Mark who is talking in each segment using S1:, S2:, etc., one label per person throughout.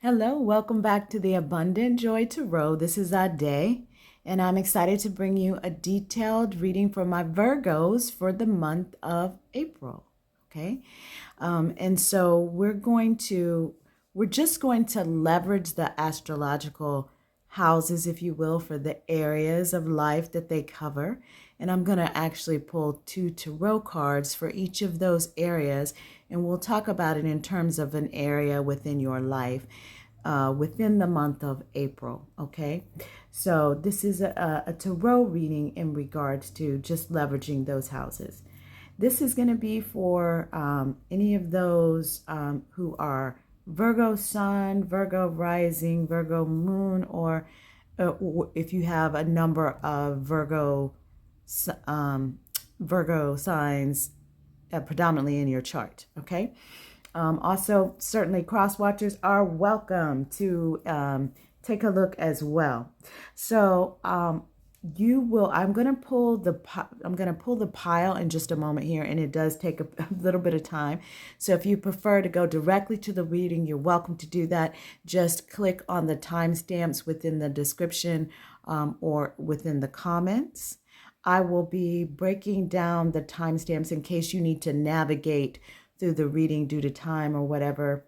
S1: Hello, welcome back to the Abundant Joy Tarot. This is our day, and I'm excited to bring you a detailed reading for my Virgos for the month of April. Okay, and so we're just going to leverage the astrological houses, if you will, for the areas of life that they cover. And I'm going to actually pull 2 tarot cards for each of those areas, and we'll talk about it in terms of an area within your life within the month of April. Okay, so this is a tarot reading in regards to just leveraging those houses. This is going to be for any of those who are Virgo sun, Virgo rising, Virgo moon, or if you have a number of um, Virgo signs predominantly in your chart. Okay. Also, certainly cross watchers are welcome to take a look as well. So I'm going to pull the pile in just a moment here, and it does take a little bit of time. So if you prefer to go directly to the reading, you're welcome to do that. Just click on the timestamps within the description or within the comments. I will be breaking down the timestamps in case you need to navigate through the reading due to time or whatever.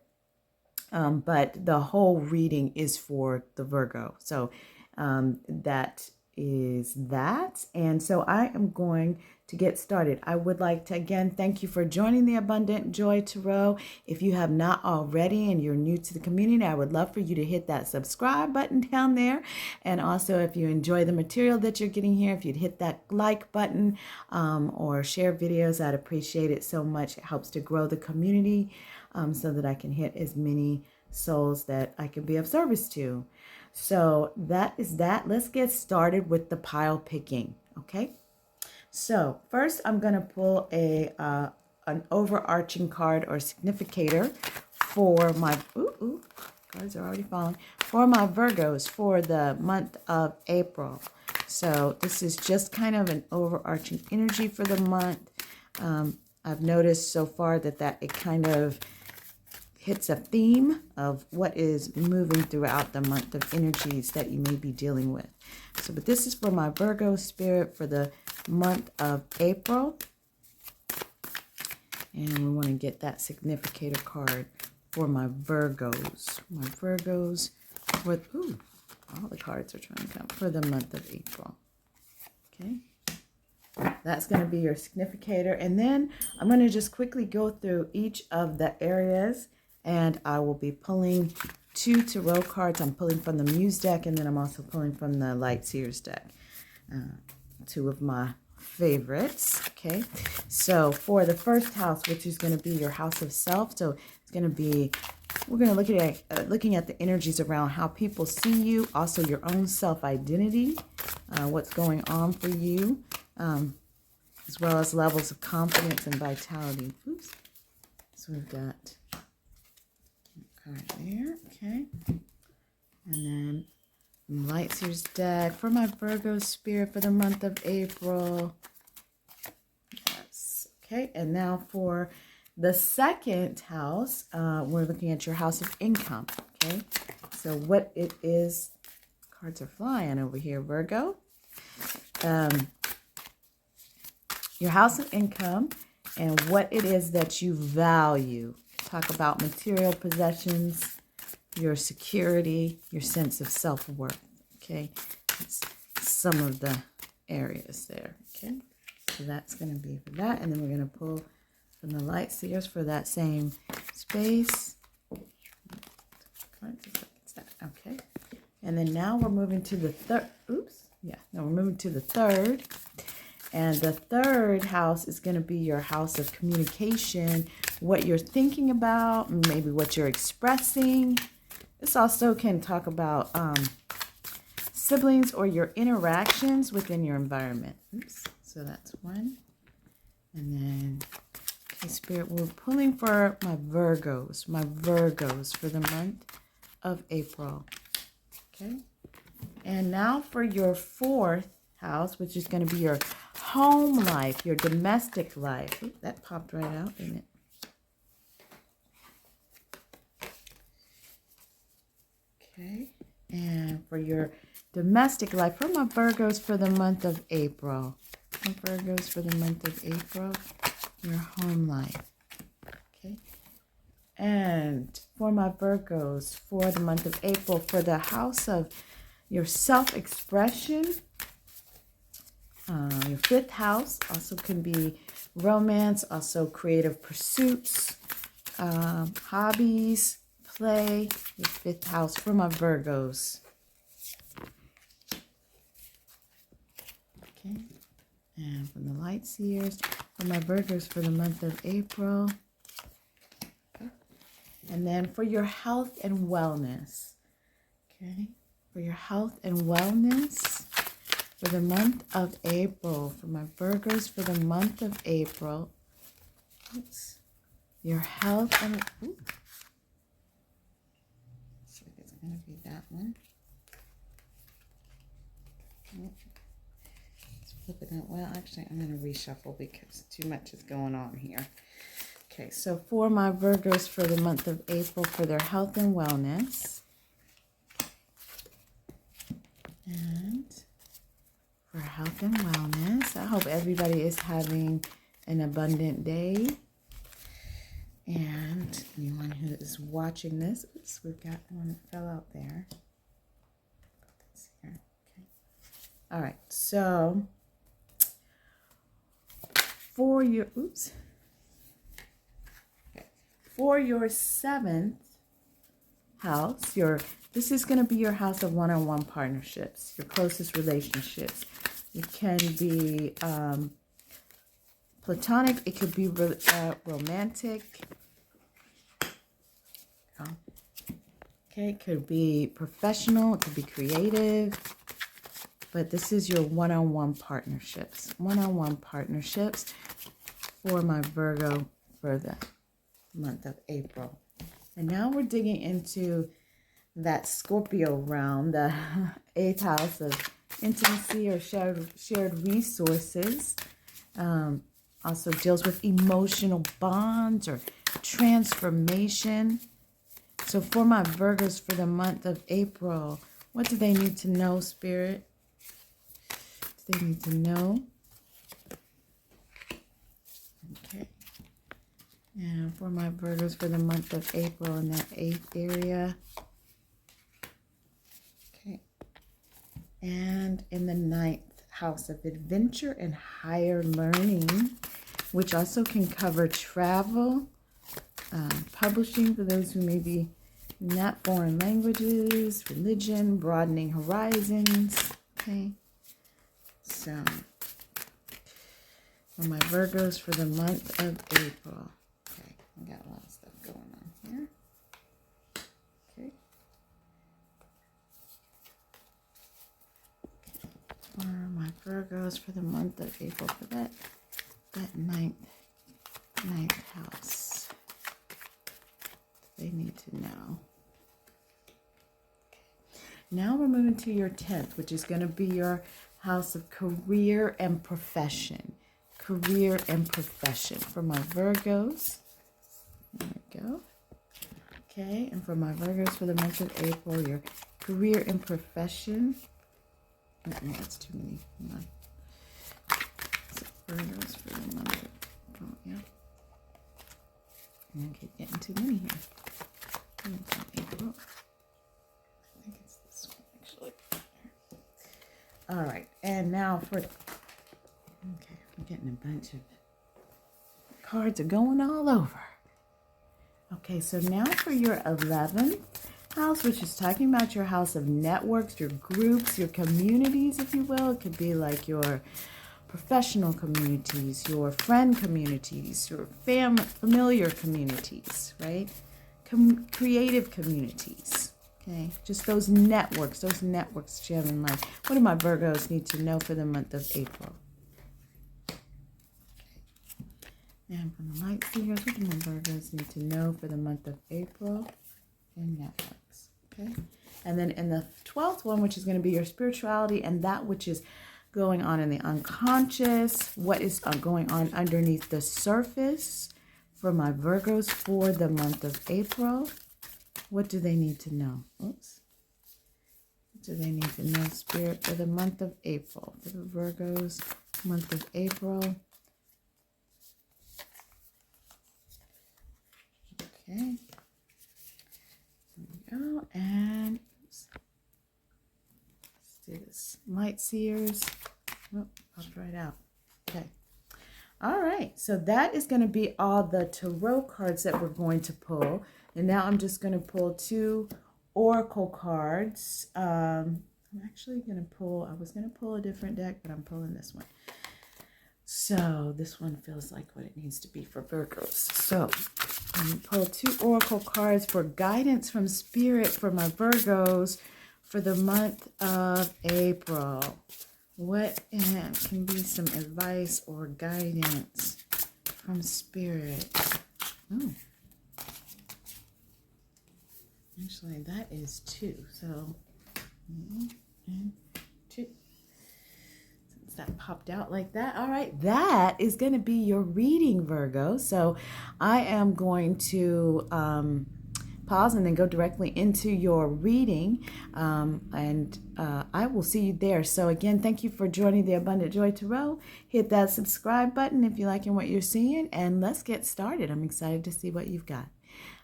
S1: But the whole reading is for the Virgo. So that is that. And so I am going to get started. I would like to again thank you for joining the Abundant Joy Tarot. If you have not already and you're new to the community, I would love for you to hit that subscribe button down there. And also, if you enjoy the material that you're getting here, if you'd hit that like button or share videos, I'd appreciate it so much. It helps to grow the community so that I can hit as many souls that I can be of service to. So that is that. Let's get started with the pile picking. Okay. So first, I'm going to pull an overarching card or significator for my cards are already falling for my Virgos for the month of April. So this is just kind of an overarching energy for the month. I've noticed so far that it kind of hits a theme of what is moving throughout the month of energies that you may be dealing with. So, but this is for my Virgo spirit for the month of April. And we want to get that significator card for my Virgos. My Virgos with, all the cards are trying to come for the month of April. Okay. That's going to be your significator. And then I'm going to just quickly go through each of the areas. And I will be pulling 2 tarot cards. I'm pulling from the Muse deck, and then I'm also pulling from the Light Seers deck. 2 of my favorites. Okay, so for the first house, which is going to be your house of self, so it's going to be, we're going to look at looking at the energies around how people see you, also your own self-identity, what's going on for you, as well as levels of confidence and vitality. Oops. So we've got right there, okay, and then Light Seers deck for my Virgo spirit for the month of April. Yes, okay, and now for the second house, we're looking at your house of income. Okay, so what it is, cards are flying over here, Virgo. Your house of income and what it is that you value. Talk about material possessions, your security, your sense of self-worth. Okay, it's some of the areas there. Okay, so that's going to be for that, and then we're going to pull from the Light Seers for that same space. Okay, and then now we're moving to the third. We're moving to the third. And the third house is going to be your house of communication, what you're thinking about, maybe what you're expressing. This also can talk about siblings or your interactions within your environment. Oops. So that's one. And then, okay, Spirit, we're pulling for my Virgos for the month of April. Okay. And now for your fourth house, which is going to be your home life, your domestic life. Ooh, that popped right out, didn't it? Okay. And for your domestic life, for my Virgos for the month of April. My Virgos for the month of April, your home life. Okay. And for my Virgos for the month of April, for the house of your self-expression, your fifth house also can be romance, also creative pursuits, hobbies, play, your fifth house for my Virgos. Okay. And from the light seers, for my Virgos for the month of April. Okay. And then for your health and wellness. Okay. For your health and wellness for the month of April. For my Virgos for the month of April. Oops. Your health and... Ooh. Looks like it's going to be that one. Flip it out. Well, actually, I'm going to reshuffle because too much is going on here. Okay, so for my Virgos for the month of April for their health and wellness. And for health and wellness, I hope everybody is having an abundant day. And anyone who is watching this, oops, we've got one that fell out there. Put this here. Okay. All right, so for your, oops. Okay. For your seventh house, this is going to be your house of one-on-one partnerships, your closest relationships. It can be platonic. It could be romantic. Okay, it could be professional. It could be creative. But this is your one-on-one partnerships. One-on-one partnerships for my Virgo for the month of April. And now we're digging into that Scorpio realm, the eighth house of intimacy or shared resources. Also deals with emotional bonds or transformation. So for my Virgos for the month of April, what do they need to know, Spirit? They need to know. Okay. And for my Virgos for the month of April in that eighth area. Okay. And in the ninth house of adventure and higher learning, which also can cover travel, publishing for those who may be not foreign languages, religion, broadening horizons. Okay. So, for my Virgos for the month of April. Okay, I got a lot of stuff going on here. Okay. For my Virgos for the month of April, for that ninth house. They need to know. Okay. Now we're moving to your 10th, which is going to be your house of career and profession. Career and profession. For my Virgos. There we go. Okay, and for my Virgos for the month of April, your career and profession. Oh, that's too many. Hang on. So Virgos for the month of April. Yeah. I keep getting too many here. April. I think it's this one actually. All right, and now for, okay, I'm getting a bunch of cards are going all over. Okay, so now for your 11th house, which is talking about your house of networks, your groups, your communities, if you will. It could be like your professional communities, your friend communities, your familiar communities, right? Creative communities. Okay, just those networks sharing in life. What do my Virgos need to know for the month of April? Okay. And from the light seers, what do my Virgos need to know for the month of April? And networks. Okay. And then in the 12th one, which is going to be your spirituality and that which is going on in the unconscious, what is going on underneath the surface for my Virgos for the month of April. What do they need to know? Oops. Do they need to know, Spirit, for the month of April? For the Virgos, month of April. Okay. There we go. And let's do this. Light Seers. Oh, popped right out. Okay. All right. So that is going to be all the tarot cards that we're going to pull. And now I'm just going to pull 2 oracle cards. I'm actually going to pull, I was going to pull a different deck, but I'm pulling this one. So this one feels like what it needs to be for Virgos. So I'm going to pull 2 oracle cards for guidance from Spirit for my Virgos for the month of April. What can be some advice or guidance from Spirit? Oh. Actually, that is 2. So, and 2. Since that popped out like that. All right, that is going to be your reading, Virgo. So, I am going to pause and then go directly into your reading. I will see you there. So, again, thank you for joining the Abundant Joy Tarot. Hit that subscribe button if you're liking what you're seeing. And let's get started. I'm excited to see what you've got.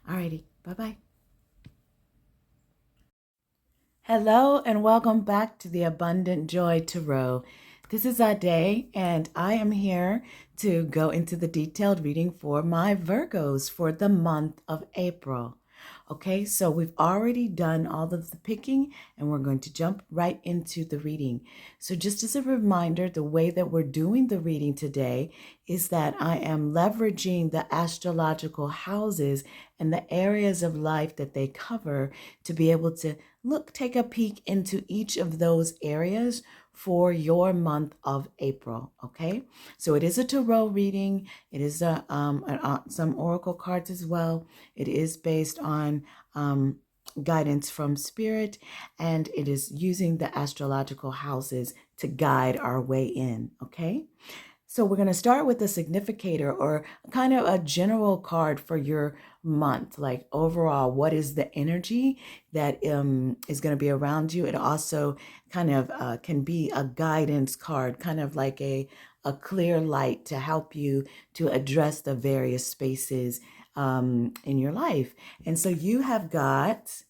S1: All righty. Bye-bye. Hello and welcome back to the Abundant Joy Tarot. This is Ade and I am here to go into the detailed reading for my Virgos for the month of April. Okay, so we've already done all of the picking and we're going to jump right into the reading. So just as a reminder, the way that we're doing the reading today is that I am leveraging the astrological houses and the areas of life that they cover to be able to take a peek into each of those areas for your month of April. Okay, so it is a tarot reading. It is some oracle cards as well. It is based on guidance from Spirit, and it is using the astrological houses to guide our way in. Okay. So we're going to start with the significator, or kind of a general card for your month, like overall, what is the energy that is going to be around you. It also kind of can be a guidance card, kind of like a clear light to help you to address the various spaces in your life. And so you have got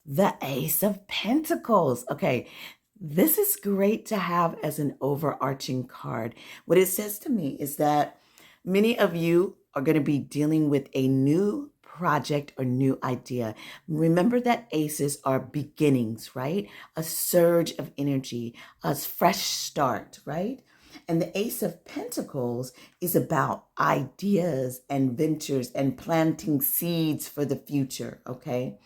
S1: the Ace of Pentacles. Okay. This is great to have as an overarching card. What it says to me is that many of you are going to be dealing with a new project or new idea. Remember that aces are beginnings, right? A surge of energy, a fresh start, right? And the Ace of Pentacles is about ideas and ventures and planting seeds for the future, okay?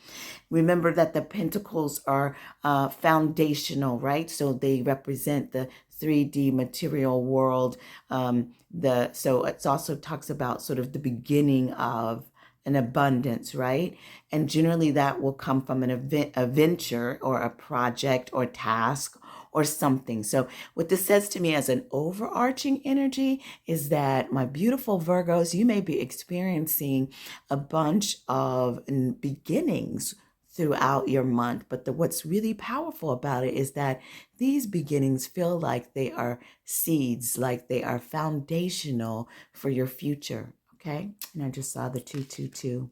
S1: Remember that the pentacles are foundational, right? So they represent the 3D material world. So it also talks about sort of the beginning of an abundance, right? And generally that will come from an event, a venture or a project or task or something. So what this says to me as an overarching energy is that my beautiful Virgos, you may be experiencing a bunch of beginnings throughout your month. But what's really powerful about it is that these beginnings feel like they are seeds, like they are foundational for your future. Okay. And I just saw the 222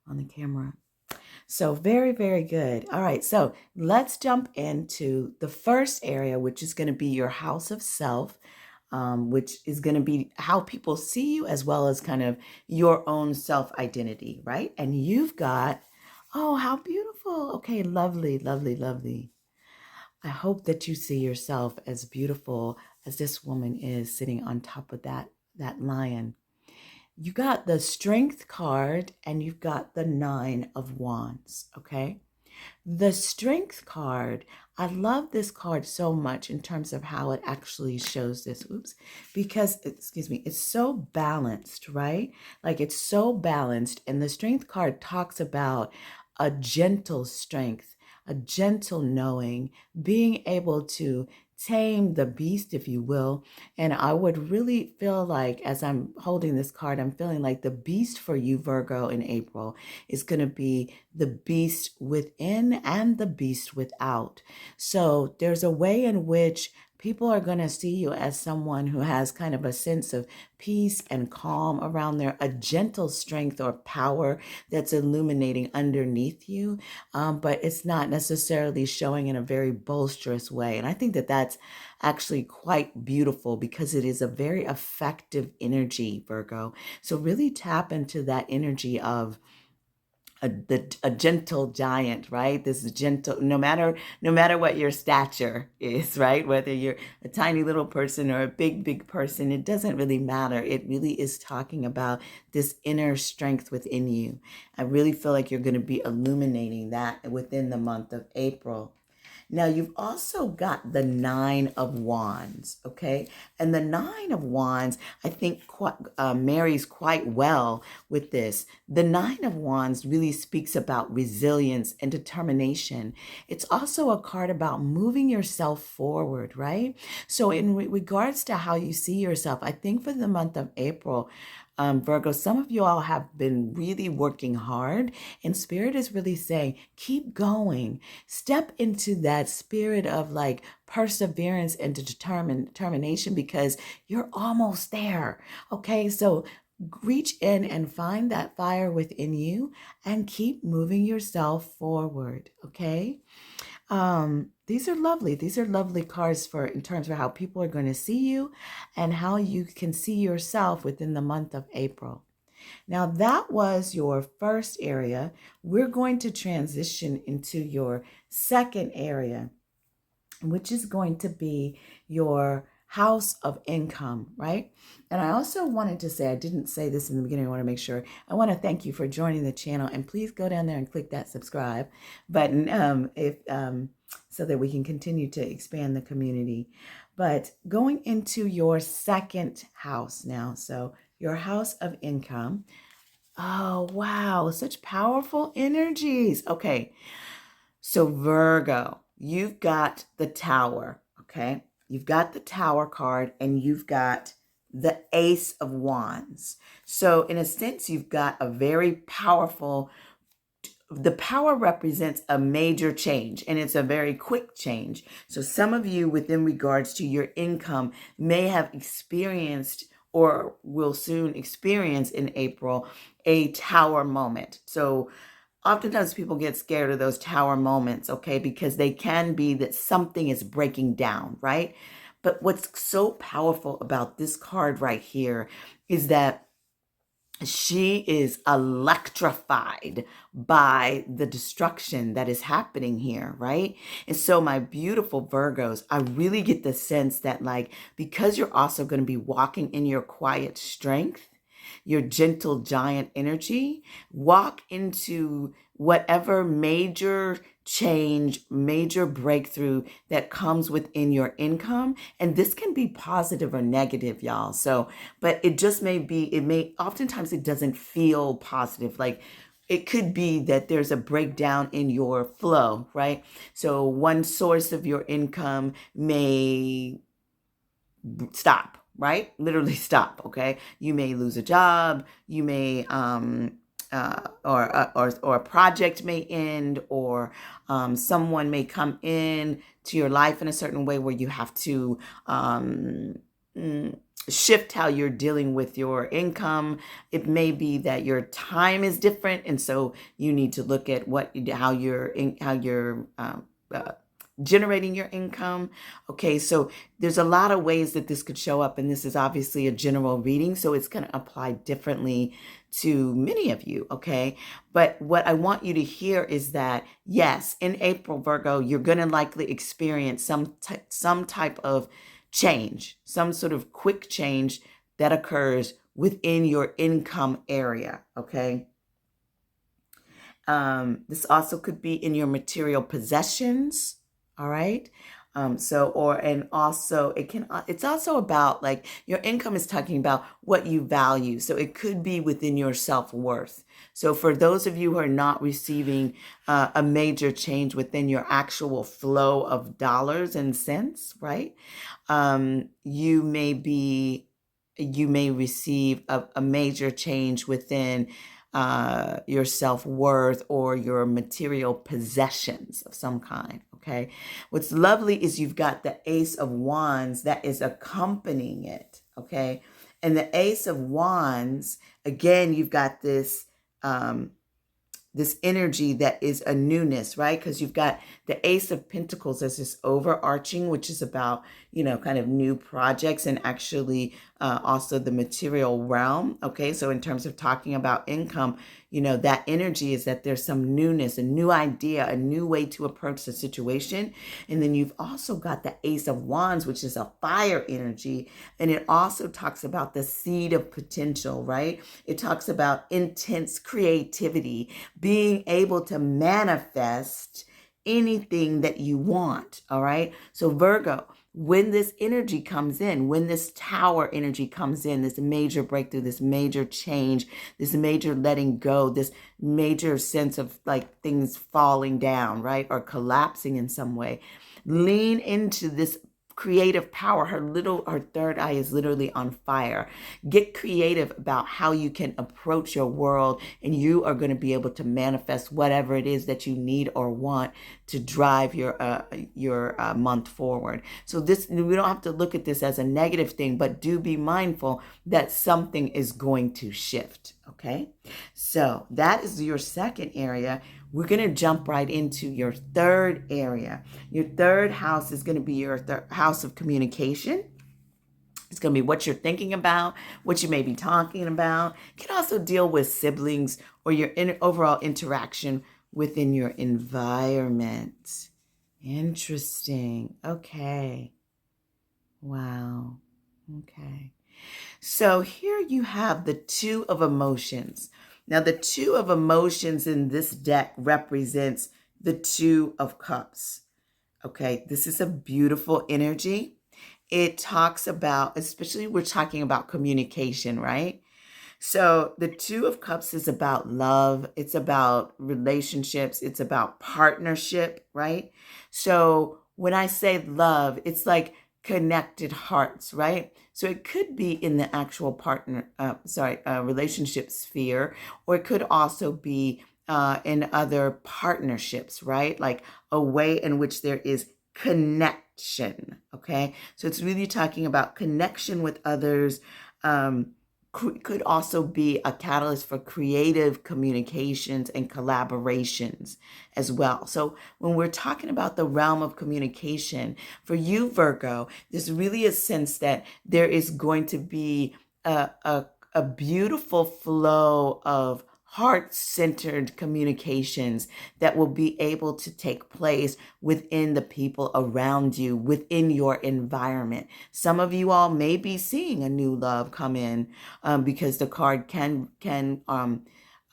S1: on the camera. So very, very good. All right. So let's jump into the first area, which is going to be your house of self, which is going to be how people see you as well as kind of your own self-identity, right? And you've got, oh, how beautiful. Okay, lovely, lovely, lovely. I hope that you see yourself as beautiful as this woman is sitting on top of that lion. You got the Strength card and you've got the 9 of Wands, okay? The Strength card, I love this card so much in terms of how it actually shows this, because, it's so balanced, right? Like it's so balanced. And the Strength card talks about a gentle strength, a gentle knowing, being able to tame the beast, if you will. And I would really feel like, as I'm holding this card, I'm feeling like the beast for you, Virgo, in April is going to be the beast within and the beast without. So there's a way in which people are going to see you as someone who has kind of a sense of peace and calm around there, a gentle strength or power that's illuminating underneath you, but it's not necessarily showing in a very boisterous way. And I think that that's actually quite beautiful because it is a very effective energy, Virgo. So really tap into that energy of a gentle giant, right? This is gentle, no matter what your stature is, right? Whether you're a tiny little person or a big person, it doesn't really matter. It really is talking about this inner strength within you. I really feel like you're going to be illuminating that within the month of April. Now, you've also got the Nine of Wands, okay? And the Nine of Wands, I think, marries quite well with this. The Nine of Wands really speaks about resilience and determination. It's also a card about moving yourself forward, right? So in regards to how you see yourself, I think for the month of April, Virgo, some of you all have been really working hard, and Spirit is really saying, keep going. Step into that spirit of like perseverance and determination because you're almost there. Okay, so reach in and find that fire within you and keep moving yourself forward. Okay. These are lovely. These are lovely cards for in terms of how people are going to see you and how you can see yourself within the month of April. Now, that was your first area. We're going to transition into your second area, which is going to be your house of income, right? And I also wanted to say, I didn't say this in the beginning, I want to make sure. I want to thank you for joining the channel, and please go down there and click that subscribe button so that we can continue to expand the community. But going into your second house now, so your house of income. Oh, wow, such powerful energies. Okay, so Virgo, you've got the Tower, okay? You've got the Tower card and you've got the Ace of Wands. So in a sense, you've got a very powerful, the power represents a major change and it's a very quick change. So some of you within regards to your income may have experienced or will soon experience in April a tower moment. So oftentimes people get scared of those tower moments, okay, because they can be that something is breaking down, right? But what's so powerful about this card right here is that she is electrified by the destruction that is happening here, right? And so my beautiful Virgos, I really get the sense that like, because you're also going to be walking in your quiet strength, your gentle giant energy, walk into whatever major change, major breakthrough that comes within your income. And this can be positive or negative, y'all. So, but it just oftentimes it doesn't feel positive. Like it could be that there's a breakdown in your flow, right? So one source of your income may stop, right? Literally stop. Okay. You may lose a job. You may, or a project may end, or someone may come in to your life in a certain way where you have to shift how you're dealing with your income. It may be that your time is different, and so you need to look at how you're generating your income. Okay, so there's a lot of ways that this could show up, and this is obviously a general reading, so it's going to apply differently to many of you, okay? But what I want you to hear is that, yes, in April, Virgo, you're going to likely experience some type of change, some sort of quick change that occurs within your income area, okay? This also could be in your material possessions, all right? And also it's also about like your income is talking about what you value. So it could be within your self-worth. So for those of you who are not receiving a major change within your actual flow of dollars and cents, right? You may receive a major change within your self-worth or your material possessions of some kind. Okay. What's lovely is you've got the Ace of Wands that is accompanying it. Okay. And the Ace of Wands, again, you've got this energy that is a newness, right? Because you've got the Ace of Pentacles as this overarching, which is about, kind of new projects and actually also the material realm. Okay, so in terms of talking about income, that energy is that there's some newness, a new idea, a new way to approach the situation. And then you've also got the Ace of Wands, which is a fire energy. And it also talks about the seed of potential, right? It talks about intense creativity, being able to manifest anything that you want. All right. So Virgo, when this energy comes in, when this tower energy comes in, this major breakthrough, this major change, this major letting go, this major sense of like things falling down, right? Or collapsing in some way, lean into this creative power. Her third eye is literally on fire. Get creative about how you can approach your world, and you are going to be able to manifest whatever it is that you need or want to drive your month forward. So we don't have to look at this as a negative thing, but do be mindful that something is going to shift. Okay, so that is your second area. We're going to jump right into your third area. Your third house is going to be your house of communication. It's going to be what you're thinking about, what you may be talking about. It can also deal with siblings or your overall interaction within your environment. Interesting. Okay. Wow. Okay. So here you have the Two of Emotions. Now, the Two of Emotions in this deck represents the Two of Cups. Okay, this is a beautiful energy. It talks about, especially we're talking about communication, right? So the Two of Cups is about love. It's about relationships. It's about partnership, right? So when I say love, it's like connected hearts, right? So it could be in the actual relationship sphere, or it could also be in other partnerships, right? Like a way in which there is connection, okay? So it's really talking about connection with others, could also be a catalyst for creative communications and collaborations as well. So when we're talking about the realm of communication, for you, Virgo, there's really a sense that there is going to be a beautiful flow of heart-centered communications that will be able to take place within the people around you, within your environment. Some of you all may be seeing a new love come in because the card can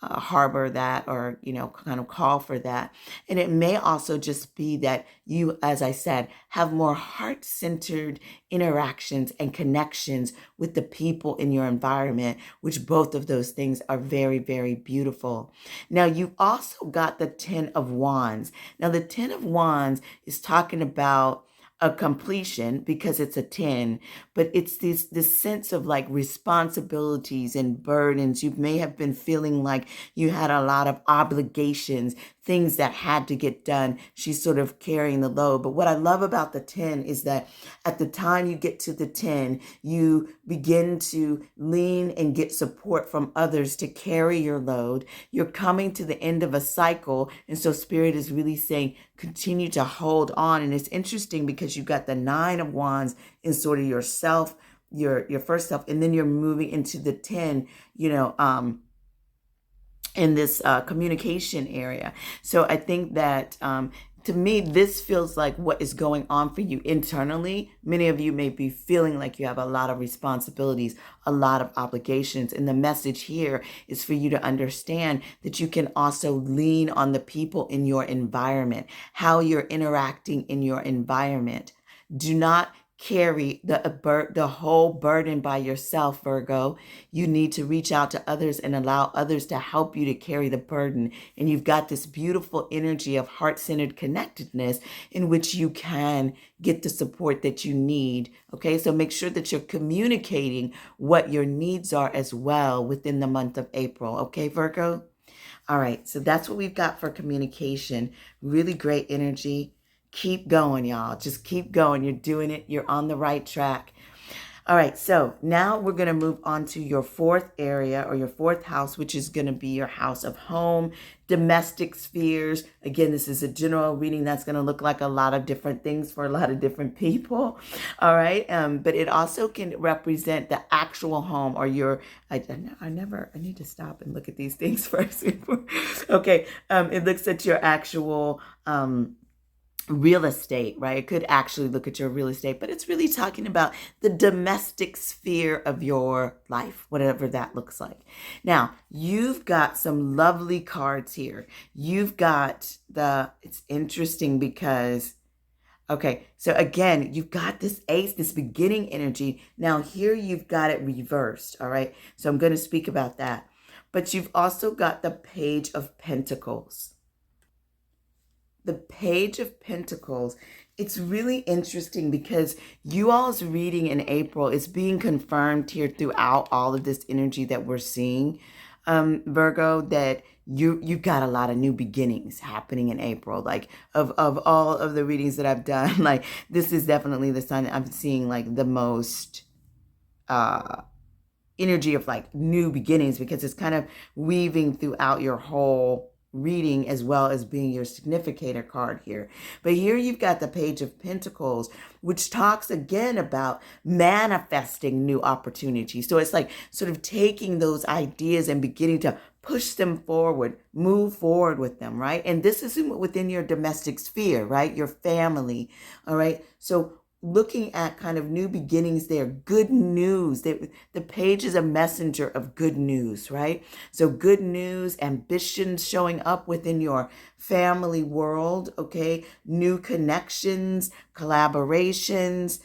S1: harbor that, or kind of call for that. And it may also just be that you, as I said, have more heart-centered interactions and connections with the people in your environment, which both of those things are very, very beautiful. Now, you've also got the Ten of Wands. Now, the Ten of Wands is talking about a completion because it's a 10, but it's this sense of like responsibilities and burdens. You may have been feeling like you had a lot of obligations, things that had to get done. She's sort of carrying the load. But what I love about the 10 is that at the time you get to the 10, you begin to lean and get support from others to carry your load. You're coming to the end of a cycle. And so Spirit is really saying, continue to hold on. And it's interesting because you've got the Nine of Wands in sort of yourself, your first self, and then you're moving into the 10, in this communication area. So I think that to me, this feels like what is going on for you internally. Many of you may be feeling like you have a lot of responsibilities, a lot of obligations. And the message here is for you to understand that you can also lean on the people in your environment, how you're interacting in your environment. Do not carry the whole burden by yourself, Virgo. You need to reach out to others and allow others to help you to carry the burden. And you've got this beautiful energy of heart-centered connectedness in which you can get the support that you need. Okay, so make sure that you're communicating what your needs are as well within the month of April. Okay, Virgo? All right, so that's what we've got for communication. Really great energy. Keep going, y'all. Just keep going. You're doing it. You're on the right track. All right, so now we're going to move on to your fourth area or your fourth house, which is going to be your house of home, domestic spheres. Again, this is a general reading that's going to look like a lot of different things for a lot of different people. All right, but it also can represent the actual home or your, I need to stop and look at these things first. Okay, it looks at your actual, real estate, right? It could actually look at your real estate, but it's really talking about the domestic sphere of your life, whatever that looks like. Now, you've got some lovely cards here. You've got it's interesting because, okay, so again, you've got this ace, this beginning energy. Now here you've got it reversed, all right? So I'm going to speak about that. But you've also got the Page of Pentacles. The Page of Pentacles, it's really interesting because you all's reading in April is being confirmed here throughout all of this energy that we're seeing, Virgo, that you've got a lot of new beginnings happening in April. Like of all of the readings that I've done, like this is definitely the sign that I'm seeing like the most energy of like new beginnings, because it's kind of weaving throughout your whole reading as well as being your significator card here. But here you've got the Page of Pentacles, which talks again about manifesting new opportunities. So it's like sort of taking those ideas and beginning to push them forward, move forward with them, right? And this is within your domestic sphere, right? Your family, all right? So looking at kind of new beginnings there, good news. The page is a messenger of good news, right? So good news, ambitions showing up within your family world, okay? New connections, collaborations.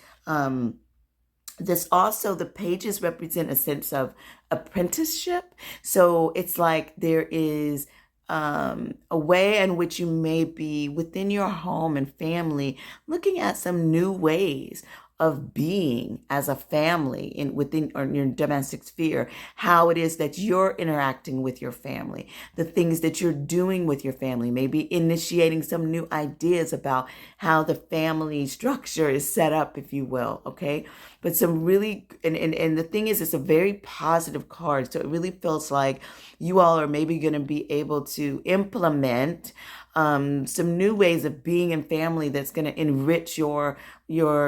S1: This also, the pages represent a sense of apprenticeship. So it's like there is a way in which you may be within your home and family looking at some new ways of being as a family within your domestic sphere, how it is that you're interacting with your family, the things that you're doing with your family, maybe initiating some new ideas about how the family structure is set up, if you will, okay? But some really, and the thing is, it's a very positive card, so it really feels like you all are maybe going to be able to implement some new ways of being in family that's going to enrich your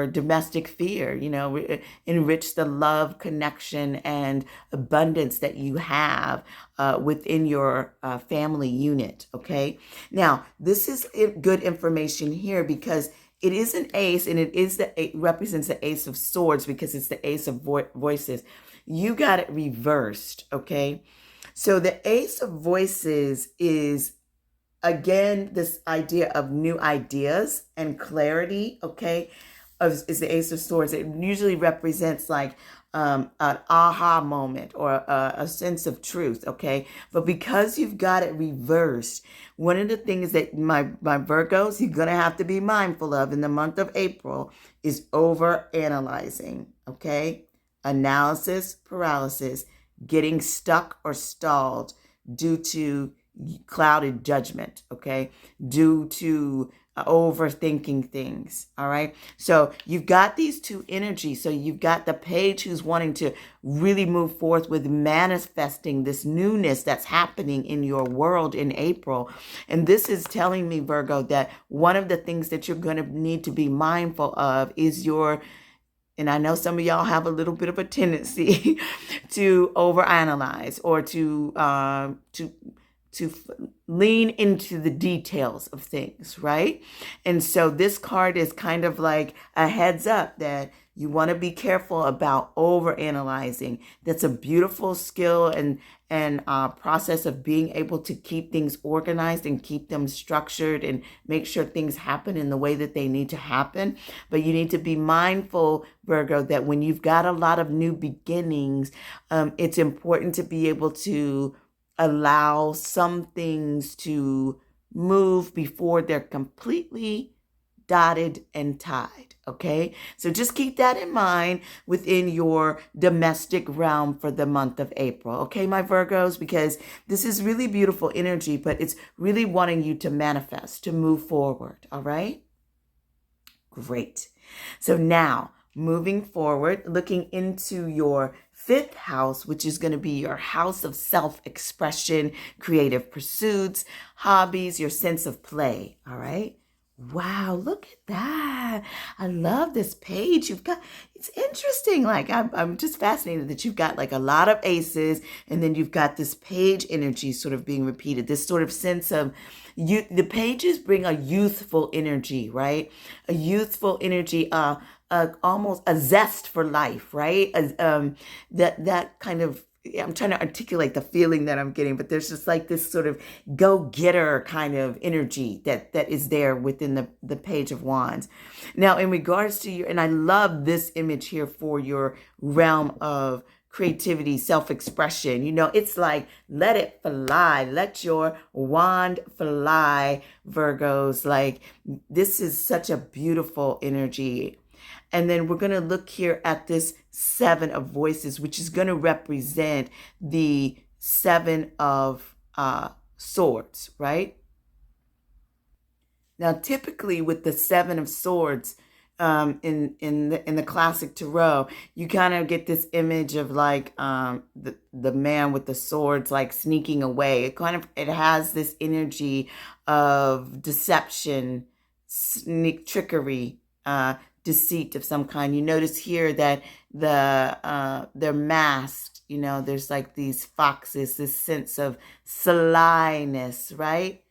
S1: domestic sphere, enrich the love, connection, and abundance that you have within your family unit, okay? Now, this is good information here because it is an ace, and it represents the Ace of Swords because it's the Ace of Voices. You got it reversed, okay? So the Ace of Voices is, again, this idea of new ideas and clarity, okay, is the Ace of Swords. It usually represents like an aha moment or a sense of truth, okay? But because you've got it reversed, one of the things that my Virgos, you're going to have to be mindful of in the month of April is over-analyzing, okay? Analysis paralysis, getting stuck or stalled due to clouded judgment, okay? Due to overthinking things, all right? So you've got these two energies. So you've got the page who's wanting to really move forth with manifesting this newness that's happening in your world in April. And this is telling me, Virgo, that one of the things that you're going to need to be mindful of is and I know some of y'all have a little bit of a tendency to overanalyze or to lean into the details of things, right? And so this card is kind of like a heads up that you want to be careful about over analyzing. That's a beautiful skill and process of being able to keep things organized and keep them structured and make sure things happen in the way that they need to happen. But you need to be mindful, Virgo, that when you've got a lot of new beginnings, it's important to be able to allow some things to move before they're completely dotted and tied. Okay, so just keep that in mind within your domestic realm for the month of April. Okay, my Virgos, because this is really beautiful energy, but it's really wanting you to manifest, to move forward. All right, great. So now moving forward, looking into your fifth house, which is going to be your house of self-expression, creative pursuits, hobbies, your sense of play. All right. Wow, look at that. I love this page. You've got, it's interesting. Like I'm just fascinated that you've got like a lot of aces and then you've got this page energy sort of being repeated. This sort of sense of you, the pages bring a youthful energy, right? A youthful energy, almost a zest for life, right? That kind of, I'm trying to articulate the feeling that I'm getting, but there's just like this sort of go-getter kind of energy that is there within the Page of Wands. Now, in regards to your, and I love this image here for your realm of creativity, self-expression. You know, it's like, let it fly. Let your wand fly, Virgos. Like, this is such a beautiful energy. And then we're going to look here at this Seven of Voices, which is going to represent the Seven of Swords, right? Now, typically with the Seven of Swords in the classic tarot, you kind of get this image of like the man with the swords like sneaking away. It has this energy of deception, trickery, deceit of some kind. You notice here that they're masked. You know, there's like these foxes, this sense of slyness, right?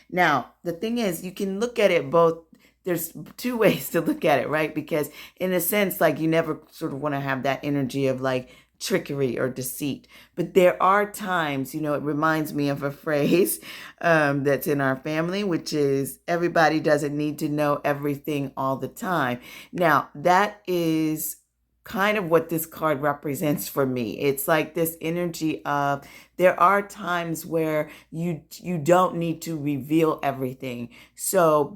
S1: Now, the thing is, you can look at it both. There's two ways to look at it, right? Because in a sense, like you never sort of want to have that energy of like trickery or deceit. But there are times, you know, it reminds me of a phrase that's in our family, which is everybody doesn't need to know everything all the time. Now, that is kind of what this card represents for me. It's like this energy of there are times where you don't need to reveal everything. So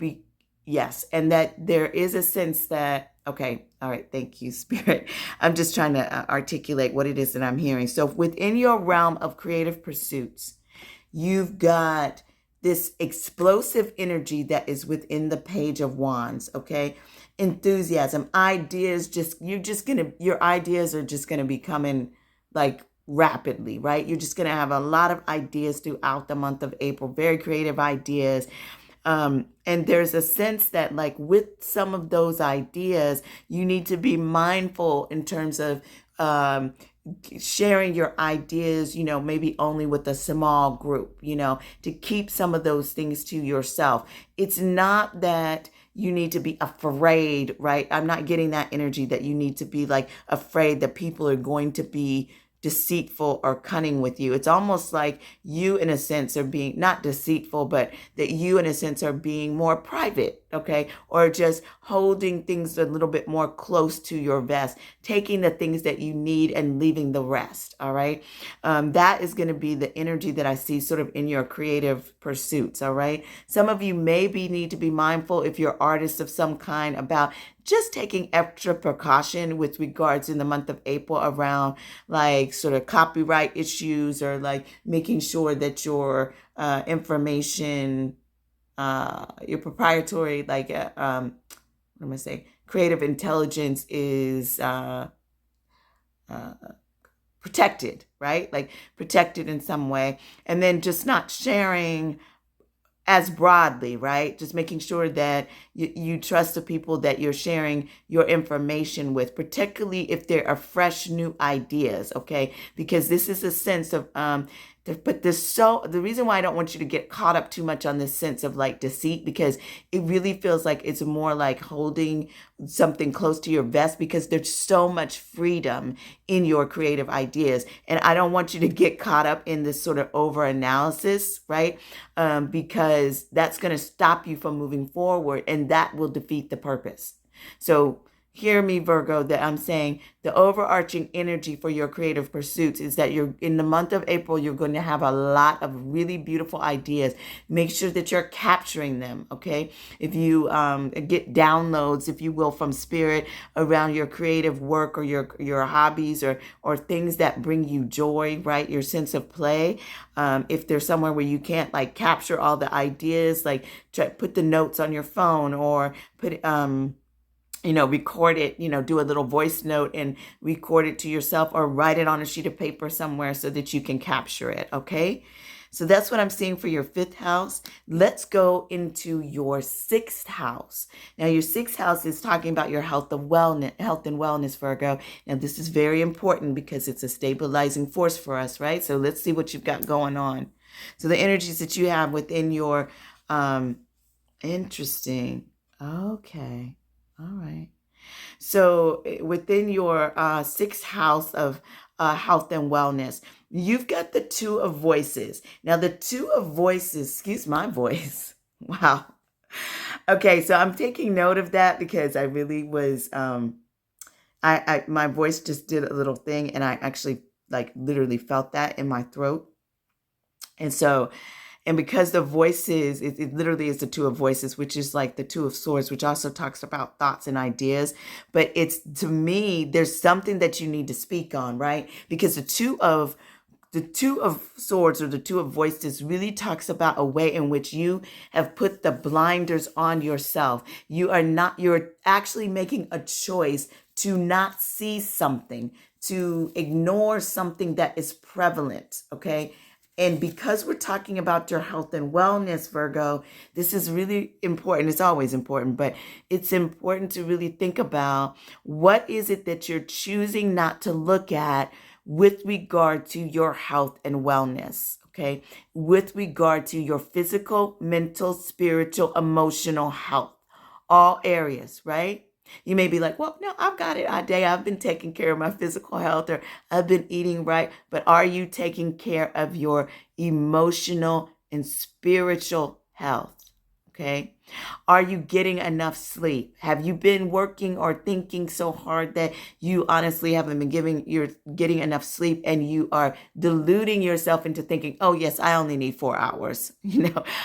S1: yes, and that there is a sense that, okay, all right, thank you, Spirit. I'm just trying to articulate what it is that I'm hearing. So within your realm of creative pursuits, you've got this explosive energy that is within the Page of Wands, okay? Enthusiasm, ideas, your ideas are just gonna be coming like rapidly, right? You're just gonna have a lot of ideas throughout the month of April, very creative ideas. And there's a sense that like with some of those ideas, you need to be mindful in terms of sharing your ideas, you know, maybe only with a small group, you know, to keep some of those things to yourself. It's not that you need to be afraid, right? I'm not getting that energy that you need to be like afraid that people are going to be deceitful or cunning with you. It's almost like you, in a sense, are being not deceitful, but that you, in a sense, are being more private, okay? Or just holding things a little bit more close to your vest, taking the things that you need and leaving the rest, all right? That is going to be the energy that I see sort of in your creative pursuits, all right? Some of you maybe need to be mindful if you're artists of some kind about just taking extra precaution with regards in the month of April around like sort of copyright issues or like making sure that your information, your proprietary, like, what am I going to say, creative intelligence is protected, right? Like protected in some way. And then just not sharing as broadly, right? Just making sure that you trust the people that you're sharing your information with, particularly if there are fresh new ideas, okay? Because this is a sense of But the reason why I don't want you to get caught up too much on this sense of like deceit, because it really feels like it's more like holding something close to your vest, because there's so much freedom in your creative ideas. And I don't want you to get caught up in this sort of over analysis, right? Because that's going to stop you from moving forward, and that will defeat the purpose. So hear me, Virgo, that I'm saying the overarching energy for your creative pursuits is that you're in the month of April, you're going to have a lot of really beautiful ideas. Make sure that you're capturing them. Okay. If you get downloads, if you will, from spirit around your creative work or your hobbies or things that bring you joy, right? Your sense of play. If there's somewhere where you can't like capture all the ideas, like put the notes on your phone or put, record it, do a little voice note and record it to yourself, or write it on a sheet of paper somewhere so that you can capture it. Okay. So that's what I'm seeing for your 5th house. Let's go into your 6th house. Now, your 6th house is talking about your health and wellness, Virgo. Now, this is very important because it's a stabilizing force for us, right? So let's see what you've got going on. So the energies that you have within your, interesting. Okay. All right. So within your 6th house of health and wellness, you've got the 2 of voices. Now, the 2 of voices, excuse my voice. Wow. Okay, so I'm taking note of that because I really was, my voice just did a little thing, and I actually like literally felt that in my throat. And because the voices, it literally is the 2 of voices, which is like the 2 of swords, which also talks about thoughts and ideas. But it's, to me, there's something that you need to speak on, right? Because the 2 of swords, or the 2 of voices, really talks about a way in which you have put the blinders on yourself. You're actually making a choice to not see something, to ignore something that is prevalent. Okay. And because we're talking about your health and wellness, Virgo, this is really important. It's always important, but it's important to really think about what is it that you're choosing not to look at with regard to your health and wellness, okay? With regard to your physical, mental, spiritual, emotional health, all areas, right? You may be like, well, no, I've got it, Ade. I've been taking care of my physical health, or I've been eating right. But are you taking care of your emotional and spiritual health? Okay. Are you getting enough sleep? Have you been working or thinking so hard that you honestly haven't been getting enough sleep, and you are deluding yourself into thinking, oh, yes, I only need 4 hours.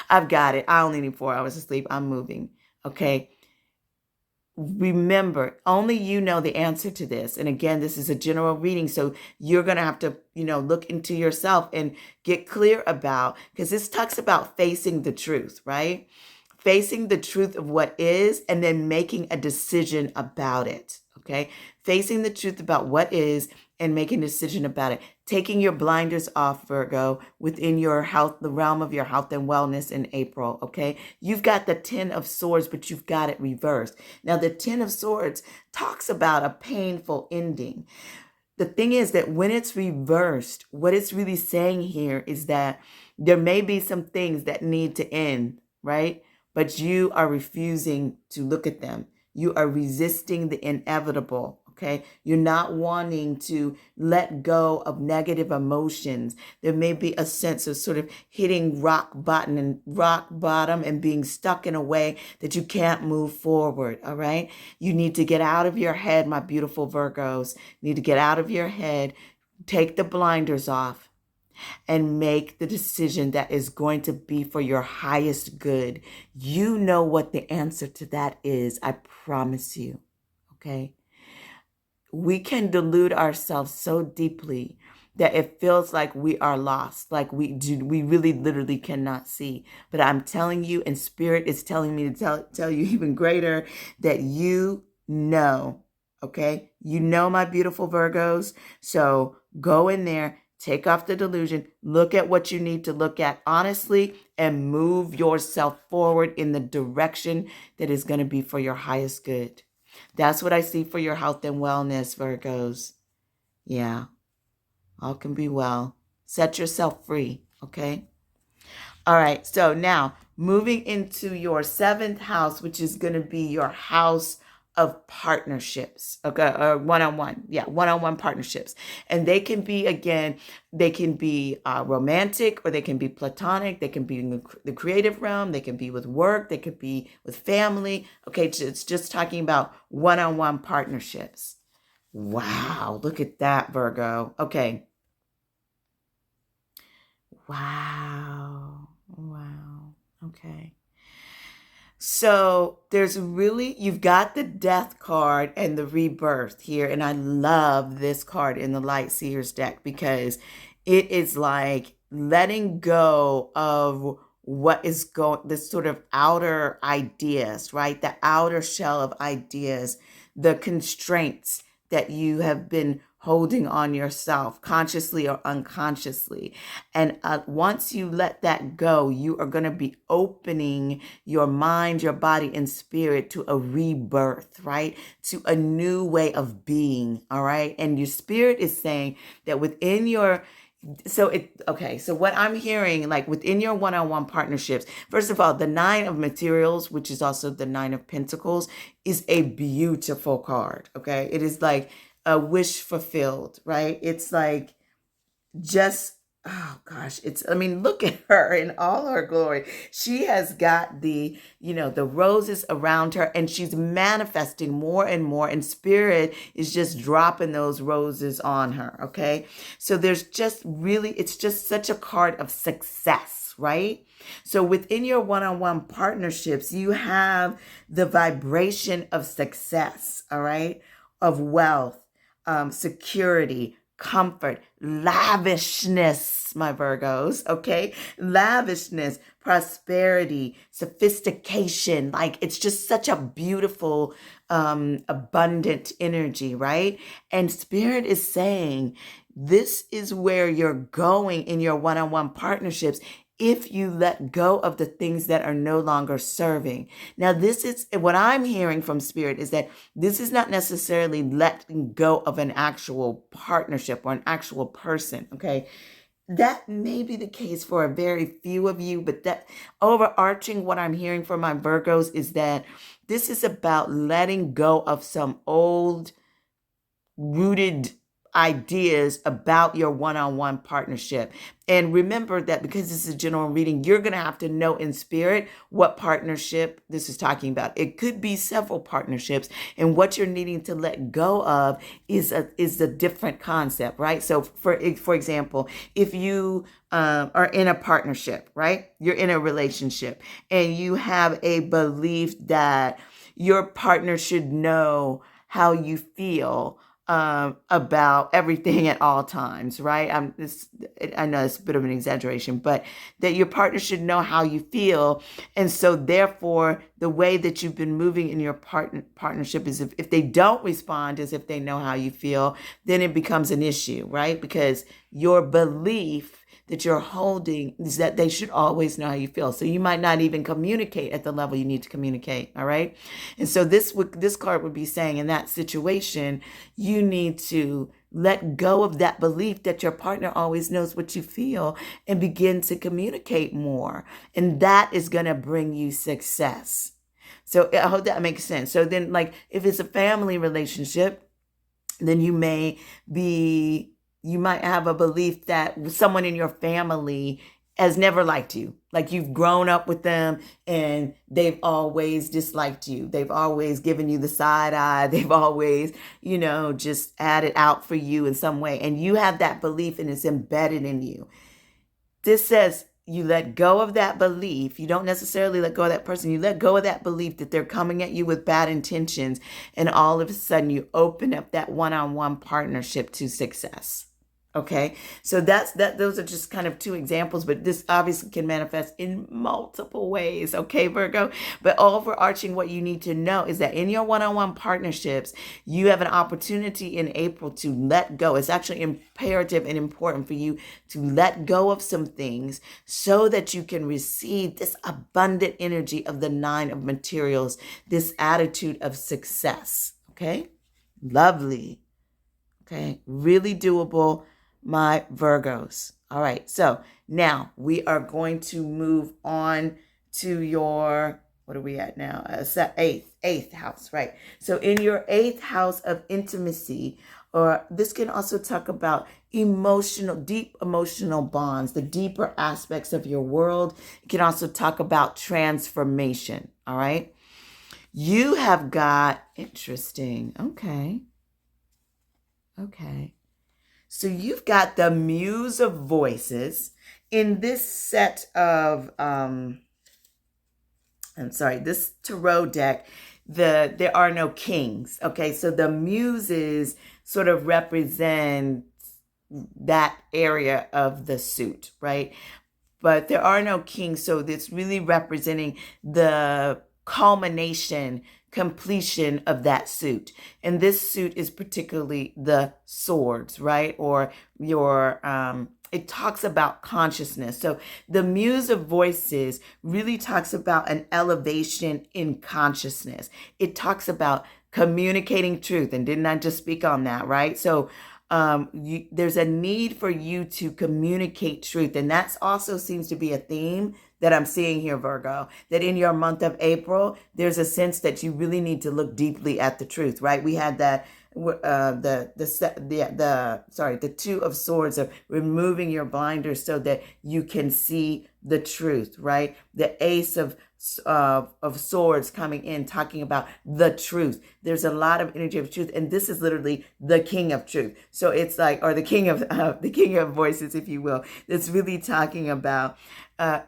S1: I've got it. I only need 4 hours of sleep. I'm moving. Okay. Remember, only you know the answer to this. And again, this is a general reading. So you're going to have to, look into yourself and get clear about, because this talks about facing the truth, right? Facing the truth of what is, and then making a decision about it. Okay. Facing the truth about what is and making a decision about it. Taking your blinders off, Virgo, within your health, the realm of your health and wellness in April. Okay. You've got the 10 of swords, but you've got it reversed. Now, the 10 of swords talks about a painful ending. The thing is that when it's reversed, what it's really saying here is that there may be some things that need to end, right? But you are refusing to look at them. You are resisting the inevitable. Okay. You're not wanting to let go of negative emotions. There may be a sense of sort of hitting rock bottom and being stuck in a way that you can't move forward. All right. You need to get out of your head, my beautiful Virgos. You need to get out of your head, take the blinders off, and make the decision that is going to be for your highest good. You know what the answer to that is. I promise you. Okay. We can delude ourselves so deeply that it feels like we are lost, like we really literally cannot see. But I'm telling you, and Spirit is telling me to tell you even greater, that you know, okay? You know, my beautiful Virgos. So go in there, take off the delusion, look at what you need to look at honestly, and move yourself forward in the direction that is going to be for your highest good. That's what I see for your health and wellness, Virgos. Yeah, all can be well. Set yourself free, okay? All right, so now moving into your seventh house, which is going to be your house of partnerships, okay, or one-on-one, yeah, one-on-one partnerships. And they can be, again, they can be romantic, or they can be platonic, they can be in the creative realm, they can be with work, they could be with family, okay? It's just talking about one-on-one partnerships. Wow, look at that, Virgo. Okay. Wow. Wow. Okay. So you've got the death card and the rebirth here. And I love this card in the Light Seers deck because it is like letting go of what is going, this sort of outer ideas, right? The outer shell of ideas, the constraints that you have been holding on yourself, consciously or unconsciously. And once you let that go, you are going to be opening your mind, your body, and spirit to a rebirth, right? To a new way of being, all right? And your spirit is saying that within your so what I'm hearing, like within your one-on-one partnerships, first of all, the Nine of Materials, which is also the Nine of Pentacles, is a beautiful card. Okay, it is like a wish fulfilled, right? It's like just, oh gosh, I mean, look at her in all her glory. She has got the roses around her, and she's manifesting more and more, and spirit is just dropping those roses on her. Okay. So it's just such a card of success, right? So within your one-on-one partnerships, you have the vibration of success, all right, of wealth, security, comfort, lavishness, my Virgos, okay? Lavishness, prosperity, sophistication. Like, it's just such a beautiful, abundant energy, right? And Spirit is saying, this is where you're going in your one-on-one partnerships if you let go of the things that are no longer serving. Now, this is what I'm hearing from Spirit, is that this is not necessarily letting go of an actual partnership or an actual person, okay? That may be the case for a very few of you, but that overarching what I'm hearing from my Virgos is that this is about letting go of some old rooted ideas about your one-on-one partnership. And remember that because this is a general reading, you're going to have to know in spirit what partnership this is talking about. It could be several partnerships, and what you're needing to let go of is a different concept, right? So for example, if you are in a partnership, right? You're in a relationship and you have a belief that your partner should know how you feel about everything at all times, right? I know it's a bit of an exaggeration, but that your partner should know how you feel. And so therefore, the way that you've been moving in your partnership is if they don't respond as if they know how you feel, then it becomes an issue, right? Because your belief that you're holding is that they should always know how you feel. So you might not even communicate at the level you need to communicate. All right. And so this card would be saying, in that situation, you need to let go of that belief that your partner always knows what you feel and begin to communicate more. And that is going to bring you success. So I hope that makes sense. So then, like, if it's a family relationship, then you might have a belief that someone in your family has never liked you. Like, you've grown up with them and they've always disliked you. They've always given you the side eye. They've always, just added out for you in some way. And you have that belief and it's embedded in you. This says you let go of that belief. You don't necessarily let go of that person. You let go of that belief that they're coming at you with bad intentions. And all of a sudden you open up that one-on-one partnership to success. Okay, so those are just kind of two examples, but this obviously can manifest in multiple ways. Okay, Virgo, but overarching what you need to know is that in your one-on-one partnerships, you have an opportunity in April to let go. It's actually imperative and important for you to let go of some things so that you can receive this abundant energy of the Nine of Materials, this attitude of success. Okay, lovely. Okay, really doable, my Virgos. All right, so now we are going to move on to your, what are we at now? Eighth house, right? So in your eighth house of intimacy, or this can also talk about deep emotional bonds, the deeper aspects of your world. It can also talk about transformation, all right? You have got, interesting, okay. So you've got the Muse of Voices in this set of, this tarot deck. There are no kings. Okay, so the Muses sort of represent that area of the suit, right? But there are no kings, so it's really representing the culmination, completion of that suit. And this suit is particularly the swords, right? Or your, it talks about consciousness. So the Muse of Voices really talks about an elevation in consciousness. It talks about communicating truth. And didn't I just speak on that, right? So there's a need for you to communicate truth. And that also seems to be a theme that I'm seeing here, Virgo, that in your month of April, there's a sense that you really need to look deeply at the truth, right? We had that, the Two of Swords, of removing your blinders so that you can see the truth, right? The Ace of Swords coming in, talking about the truth. There's a lot of energy of truth, and this is literally the King of Truth. So it's like, or the King of Voices, if you will. It's really talking about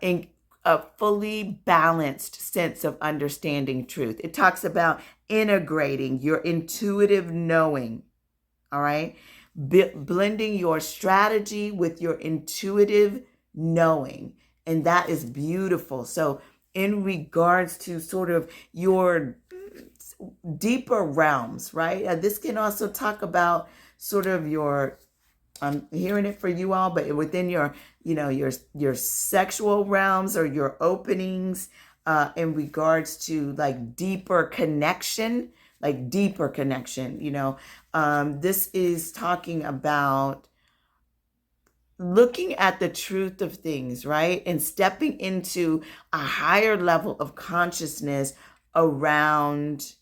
S1: in a fully balanced sense of understanding truth. It talks about integrating your intuitive knowing. All right, blending your strategy with your intuitive knowing, and that is beautiful. So in regards to sort of your deeper realms, right? This can also talk about sort of your, I'm hearing it for you all, but within your, your sexual realms or your openings, in regards to like deeper connection, this is talking about looking at the truth of things, right? And stepping into a higher level of consciousness around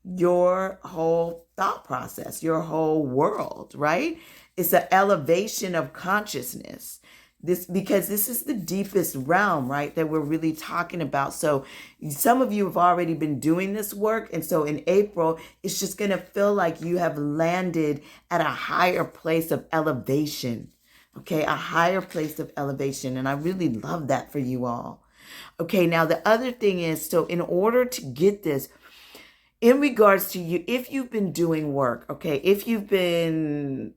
S1: your whole thought process, your whole world, right? It's an elevation of consciousness. Because this is the deepest realm, right, that we're really talking about. So some of you have already been doing this work. And so in April, it's just going to feel like you have landed at a higher place of elevation. Okay, a higher place of elevation. And I really love that for you all. Okay, now the other thing is, so in order to get this, in regards to you, if you've been doing work, okay, if you've been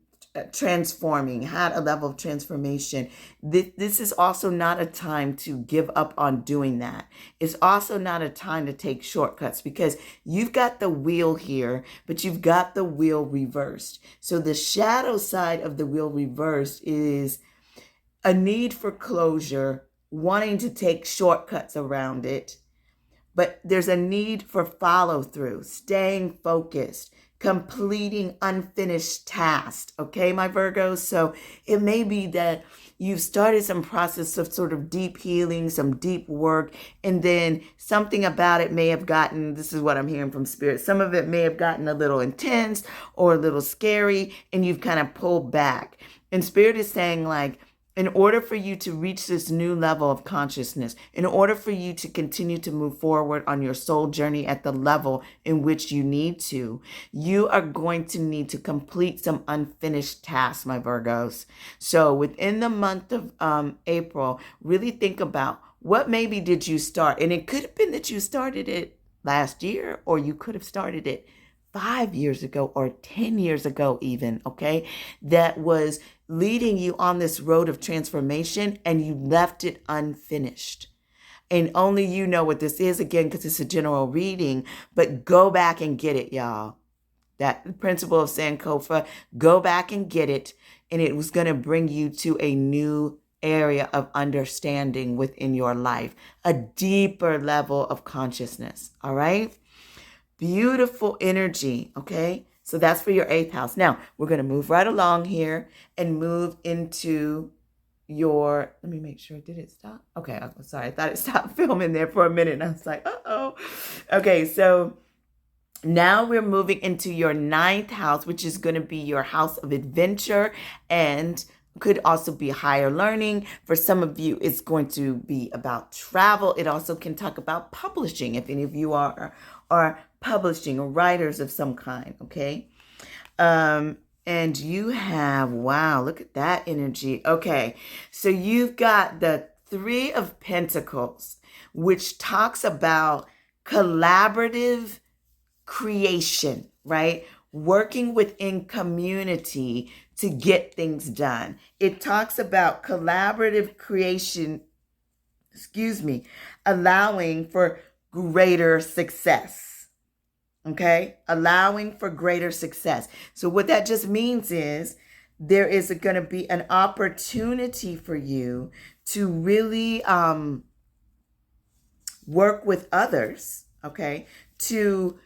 S1: transforming, had a level of transformation, this is also not a time to give up on doing that. It's also not a time to take shortcuts, because you've got the wheel here, but you've got the wheel reversed. So the shadow side of the wheel reversed is a need for closure, wanting to take shortcuts around it. But there's a need for follow through, staying focused, completing unfinished tasks. Okay, my Virgos? So it may be that you've started some process of sort of deep healing, some deep work, and then something about it may have gotten, this is what I'm hearing from Spirit, some of it may have gotten a little intense or a little scary, and you've kind of pulled back. And Spirit is saying, like, in order for you to reach this new level of consciousness, in order for you to continue to move forward on your soul journey at the level in which you need to, you are going to need to complete some unfinished tasks, my Virgos. So within the month of April, really think about what maybe did you start. And it could have been that you started it last year, or you could have started it 5 years ago or 10 years ago even, okay? That was leading you on this road of transformation, and you left it unfinished. And only you know what this is, again, because it's a general reading, but go back and get it, y'all. That principle of Sankofa, go back and get it, and it was going to bring you to a new area of understanding within your life, a deeper level of consciousness, all right? Beautiful energy, okay? So that's for your 8th house. Now, we're going to move right along here and move into your, let me make sure, did it stop? Okay, I'm sorry. I thought it stopped filming there for a minute. And I was like, uh-oh. Okay, so now we're moving into your 9th house, which is going to be your house of adventure and could also be higher learning. For some of you, it's going to be about travel. It also can talk about publishing, if any of you are publishing or writers of some kind, okay? And you have, wow, look at that energy. Okay, so you've got the 3 of Pentacles, which talks about collaborative creation, right? Working within community to get things done. It talks about collaborative creation, allowing for greater success. Okay? Allowing for greater success. So what that just means is there is going to be an opportunity for you to really work with others, okay? To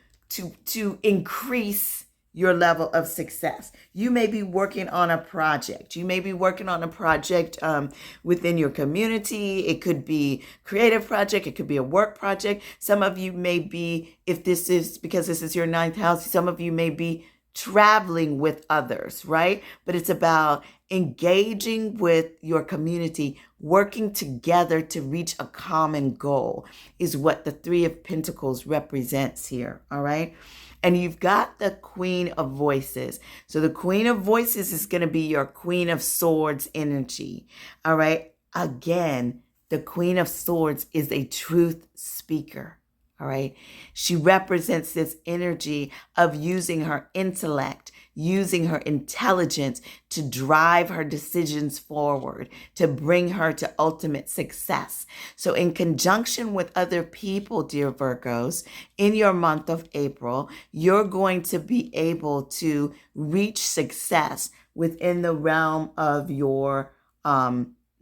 S1: increase your level of success. You may be working on a project. You may be working on a project within your community. It could be a creative project. It could be a work project. Some of you may be, if this is, because this is your 9th house, some of you may be traveling with others, right? But it's about engaging with your community, working together to reach a common goal is what the 3 of Pentacles represents here, all right? And you've got the Queen of Voices. So the Queen of Voices is going to be your Queen of Swords energy, all right? Again, the Queen of Swords is a truth speaker. All right. She represents this energy of using her intellect, using her intelligence to drive her decisions forward, to bring her to ultimate success. So in conjunction with other people, dear Virgos, in your month of April, you're going to be able to reach success within the realm of your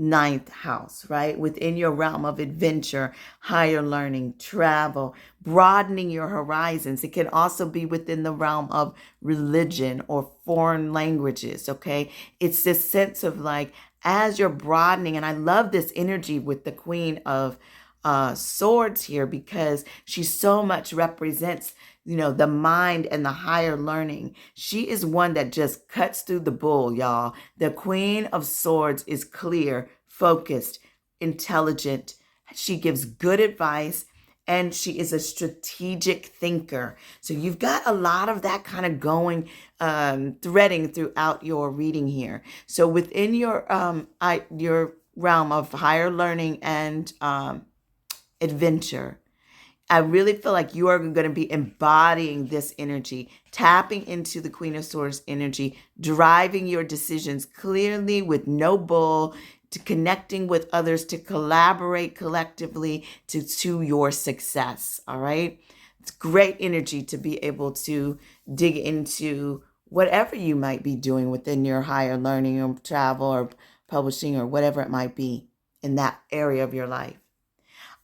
S1: 9th house, right? Within your realm of adventure, higher learning, travel, broadening your horizons. It can also be within the realm of religion or foreign languages, okay? It's this sense of like, as you're broadening, and I love this energy with the Queen of Swords here because she so much represents, the mind and the higher learning. She is one that just cuts through the bull, y'all. The Queen of Swords is clear, focused, intelligent. She gives good advice and she is a strategic thinker. So you've got a lot of that kind of going, threading throughout your reading here. So within your realm of higher learning and adventure, I really feel like you are going to be embodying this energy, tapping into the Queen of Swords energy, driving your decisions clearly with no bull, to connecting with others, to collaborate collectively to your success. All right. It's great energy to be able to dig into whatever you might be doing within your higher learning or travel or publishing or whatever it might be in that area of your life.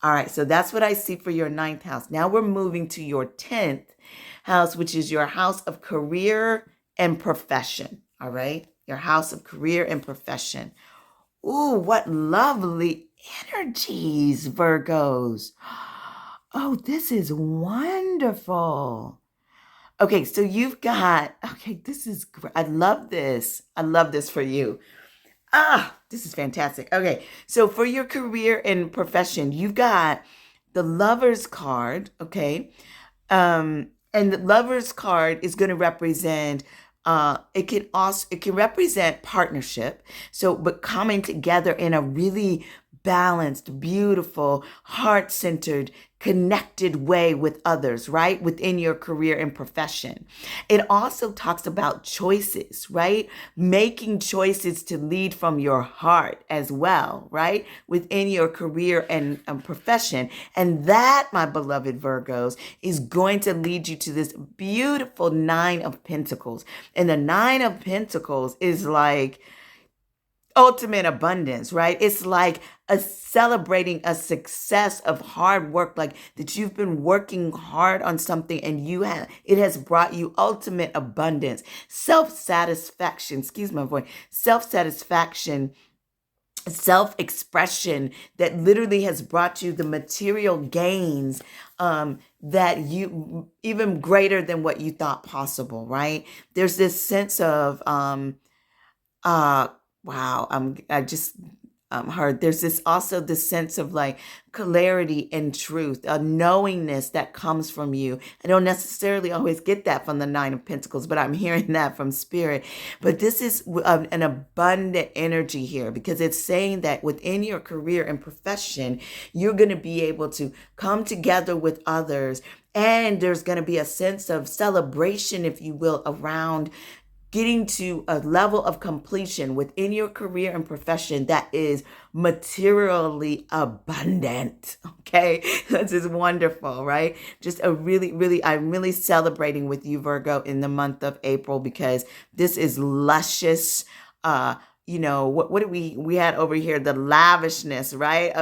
S1: All right, so that's what I see for your 9th house. Now we're moving to your 10th house, which is your house of career and profession. All right, your house of career and profession. Ooh, what lovely energies, Virgos. Oh, this is wonderful. Okay, so you've got, this is great. I love this. I love this for you. This is fantastic. Okay, so for your career and profession, you've got the Lover's card, okay? And the Lover's card is going to represent, it can represent partnership. So, but coming together in a really balanced, beautiful, heart-centered, connected way with others, right? Within your career and profession. It also talks about choices, right? Making choices to lead from your heart as well, right? Within your career and profession. And that, my beloved Virgos, is going to lead you to this beautiful 9 of Pentacles. And the 9 of Pentacles is like, ultimate abundance, right? It's like a celebrating a success of hard work, like that you've been working hard on something and it has brought you ultimate abundance, self-satisfaction, excuse my voice, self-satisfaction, self-expression that literally has brought you the material gains that you even greater than what you thought possible, right? There's this sense of uh wow, I just heard there's this also this sense of like clarity and truth, a knowingness that comes from you. I don't necessarily always get that from the Nine of Pentacles, but I'm hearing that from Spirit. But this is an abundant energy here, because it's saying that within your career and profession, you're going to be able to come together with others, and there's going to be a sense of celebration, if you will, around getting to a level of completion within your career and profession that is materially abundant. Okay. This is wonderful, right? Just I'm really celebrating with you, Virgo, in the month of April, because this is luscious. What did we had over here? The lavishness, right?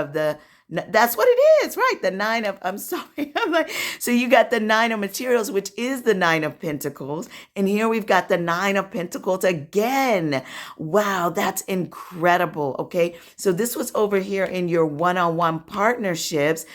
S1: That's what it is, right? The nine of, I'm sorry. I'm like, so you got the nine of materials, which is the Nine of Pentacles. And here we've got the Nine of Pentacles again. Wow, that's incredible. Okay. So this was over here in your one-on-one partnerships.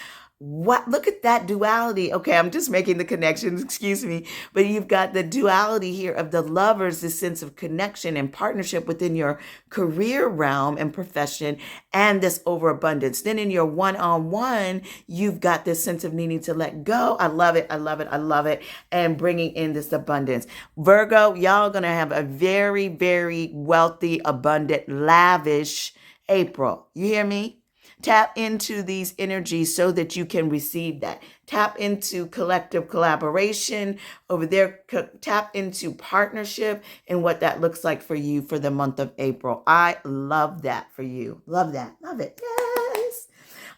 S1: What? Look at that duality. Okay, I'm just making the connections, excuse me. But you've got the duality here of the lovers, this sense of connection and partnership within your career realm and profession, and this overabundance. Then in your one-on-one, you've got this sense of needing to let go. I love it. I love it. I love it. And bringing in this abundance. Virgo, y'all going to have a very, very wealthy, abundant, lavish April. You hear me? Tap into these energies so that you can receive that. Tap into collective collaboration over there. Tap into partnership and what that looks like for you for the month of April. I love that for you. Love that. Love it. Yes.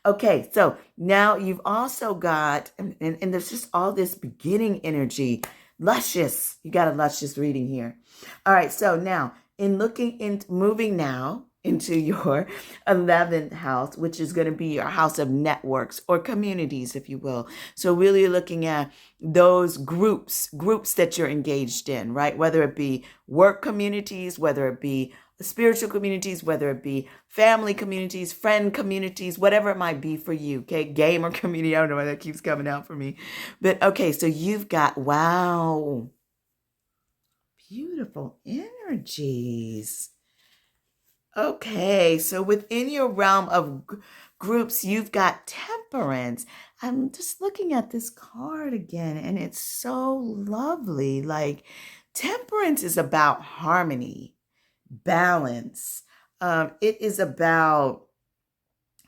S1: Okay, so now you've also got, and there's just all this beginning energy. Luscious. You got a luscious reading here. All right, so now moving now into your 11th house, which is going to be your house of networks or communities, if you will. So really looking at those groups that you're engaged in, right? Whether it be work communities, whether it be spiritual communities, whether it be family communities, friend communities, whatever it might be for you. Okay. Gamer community. I don't know why that keeps coming out for me, but okay. So you've got, wow, beautiful energies. Okay, so within your realm of groups, you've got temperance. I'm just looking at this card again, and it's so lovely. Like, temperance is about harmony, balance. It is about,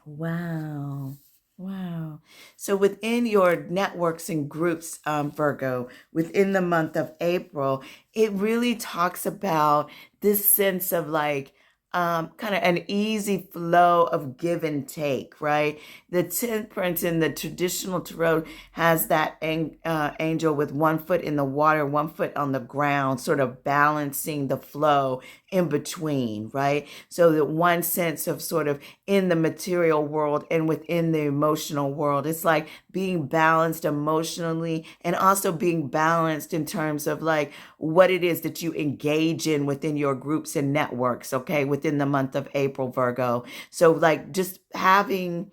S1: wow. Wow. So within your networks and groups, Virgo, within the month of April, it really talks about this sense of like, kind of an easy flow of give and take, right? The temperance in the traditional tarot has that angel with one foot in the water, one foot on the ground, sort of balancing the flow in between, right? So that one sense of sort of in the material world and within the emotional world, it's like being balanced emotionally and also being balanced in terms of like what it is that you engage in within your groups and networks, okay, within the month of April, Virgo. So like just having,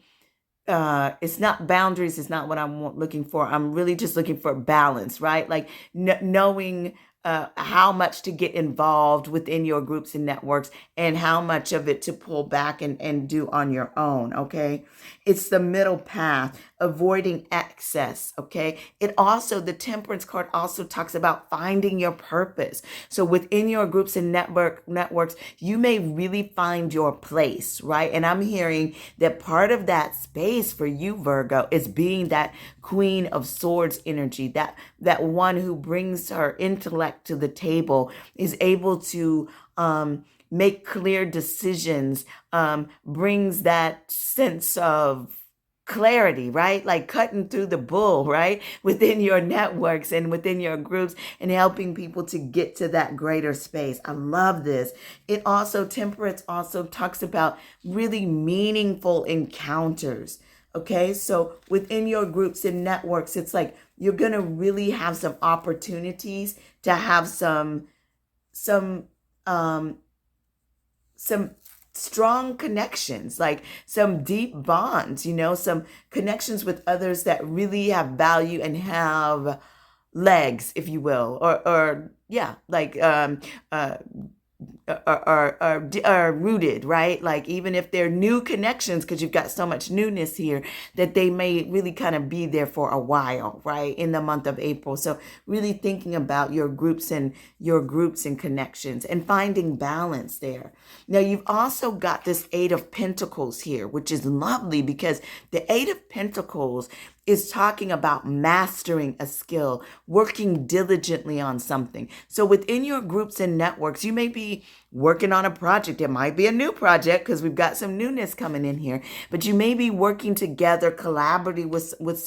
S1: it's not boundaries, it's not what I'm looking for. I'm really just looking for balance, right? Like knowing how much to get involved within your groups and networks and how much of it to pull back and do on your own, okay? It's the middle path, avoiding excess, okay? The temperance card also talks about finding your purpose. So within your groups and networks, you may really find your place, right? And I'm hearing that part of that space for you, Virgo, is being that Queen of Swords energy, that one who brings her intellect to the table, is able to make clear decisions, brings that sense of clarity, right? Like cutting through the bull, right? Within your networks and within your groups and helping people to get to that greater space. I love this. Temperance also talks about really meaningful encounters. Okay. So within your groups and networks, it's like you're going to really have some opportunities to have some, um, some strong connections, like some deep bonds, some connections with others that really have value and have legs, if you will, or yeah, like are rooted, right? Like even if they're new connections, because you've got so much newness here, that they may really kind of be there for a while, right? In the month of April. So really thinking about your groups and connections and finding balance there. Now you've also got this Eight of Pentacles here, which is lovely because the Eight of Pentacles is talking about mastering a skill, working diligently on something. So within your groups and networks, you may be working on a project. It might be a new project because we've got some newness coming in here, but you may be working together collaboratively with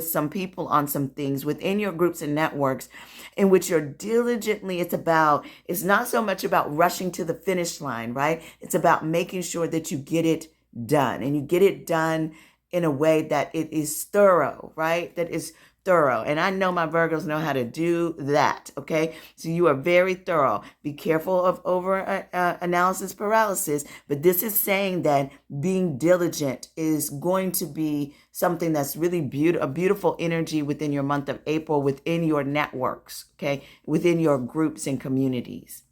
S1: some people on some things within your groups and networks in which you're diligently, it's not so much about rushing to the finish line, right? It's about making sure that you get it done, and you get it done in a way that it is thorough, right? That is thorough. And I know my Virgos know how to do that, okay? So you are very thorough. Be careful of over analysis paralysis, but this is saying that being diligent is going to be something that's really a beautiful energy within your month of April, within your networks, okay? Within your groups and communities.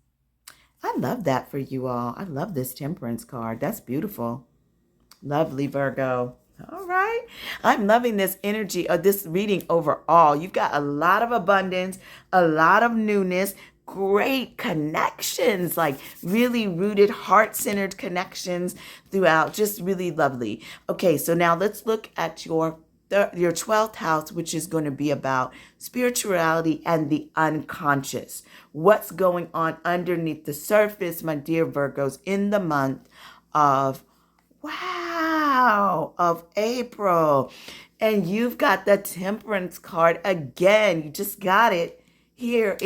S1: I love that for you all. I love this Temperance card. That's beautiful. Lovely, Virgo. All right. I'm loving this energy of this reading overall. You've got a lot of abundance, a lot of newness, great connections, like really rooted, heart-centered connections throughout. Just really lovely. Okay, so now let's look at your 12th house, which is going to be about spirituality and the unconscious. What's going on underneath the surface, my dear Virgos, in the month of April. And you've got the Temperance card again. You just got it here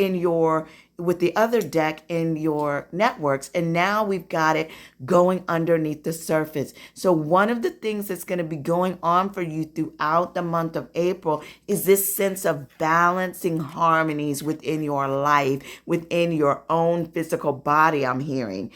S1: with the other deck in your networks. And now we've got it going underneath the surface. So one of the things that's going to be going on for you throughout the month of April is this sense of balancing harmonies within your life, within your own physical body, I'm hearing,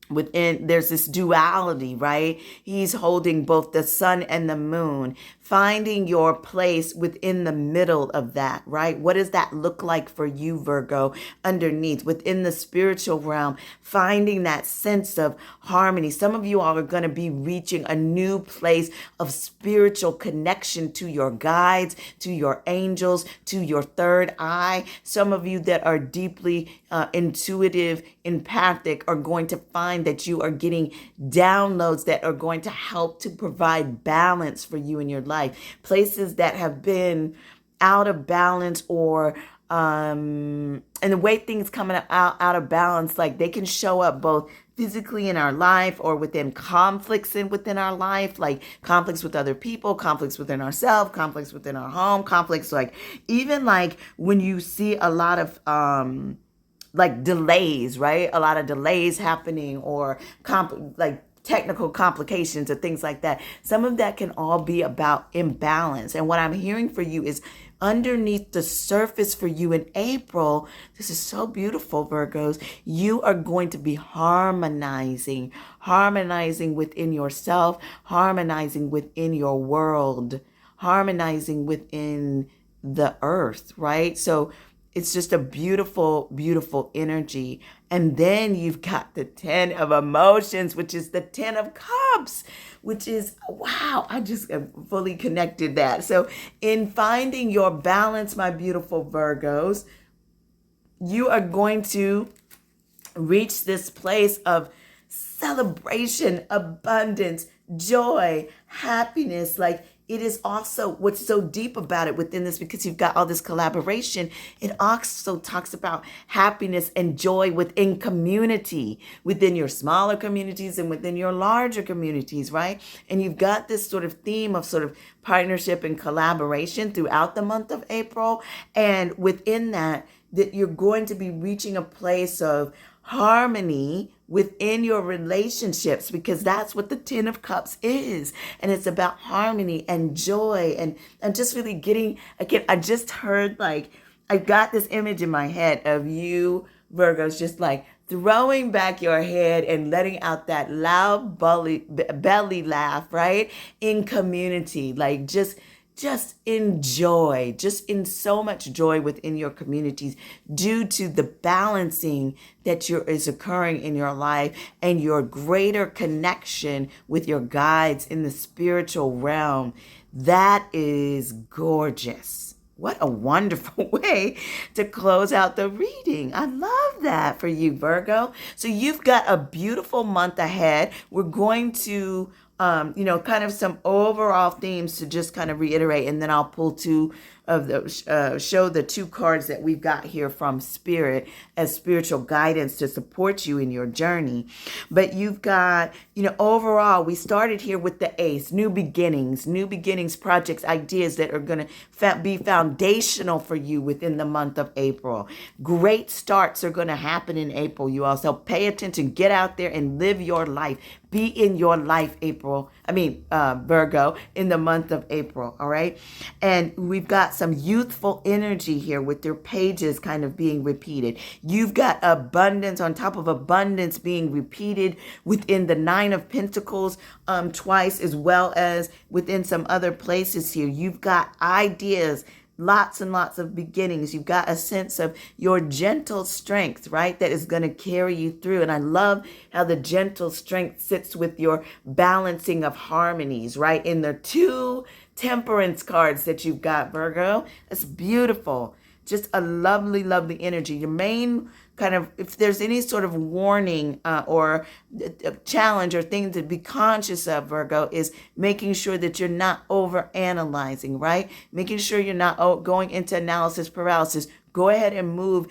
S1: there's this duality, right? He's holding both the sun and the moon, finding your place within the middle of that, right? What does that look like for you, Virgo, underneath, within the spiritual realm, finding that sense of harmony? Some of you all are going to be reaching a new place of spiritual connection to your guides, to your angels, to your third eye. Some of you that are deeply intuitive, empathic, are going to find that you are getting downloads that are going to help to provide balance for you in your life. Places that have been out of balance, or and the way things coming out of balance, like they can show up both physically in our life or within conflicts within our life, like conflicts with other people, conflicts within ourselves, conflicts within our home, conflicts like even like when you see a lot of like delays, right? A lot of delays happening, or like technical complications or things like that. Some of that can all be about imbalance. And what I'm hearing for you is underneath the surface for you in April, this is so beautiful, Virgos. You are going to be harmonizing within yourself, harmonizing within your world, harmonizing within the earth, right? So it's just a beautiful, beautiful energy. And then you've got the 10 of emotions, which is the 10 of cups, which is, wow, I just fully connected that. So in finding your balance, my beautiful Virgos, you are going to reach this place of celebration, abundance, joy, happiness, like it is also what's so deep about it within this, because you've got all this collaboration. It also talks about happiness and joy within community, within your smaller communities and within your larger communities, right? And you've got this sort of theme of sort of partnership and collaboration throughout the month of April. And within that, that you're going to be reaching a place of harmony within your relationships, because that's what the Ten of Cups is. And it's about harmony and joy and just really getting, again, I just heard, like, I got this image in my head of you, Virgos, just like throwing back your head and letting out that loud belly laugh, right? In community, like just enjoy, just in so much joy within your communities due to the balancing that is occurring in your life and your greater connection with your guides in the spiritual realm. That is gorgeous. What a wonderful way to close out the reading. I love that for you, Virgo. So you've got a beautiful month ahead. We're going to kind of some overall themes to just kind of reiterate, and then I'll pull two of the show the two cards that we've got here from Spirit as spiritual guidance to support you in your journey. But you've got, overall, we started here with the Ace, new beginnings, projects, ideas that are going to be foundational for you within the month of April. Great starts are going to happen in April. You also pay attention, get out there and live your life. Be in your life, Virgo, in the month of April, all right? And we've got some youthful energy here with your pages kind of being repeated. You've got abundance on top of abundance being repeated within the Nine of Pentacles twice, as well as within some other places here. You've got ideas, lots and lots of beginnings. You've got a sense of your gentle strength, right? That is going to carry you through. And I love how the gentle strength sits with your balancing of harmonies, right? In the two temperance cards that you've got, Virgo. It's beautiful. Just a lovely, lovely energy. Your main kind of, if there's any sort of warning or a challenge or thing to be conscious of, Virgo, is making sure that you're not over analyzing, right? Making sure you're not going into analysis paralysis. Go ahead and move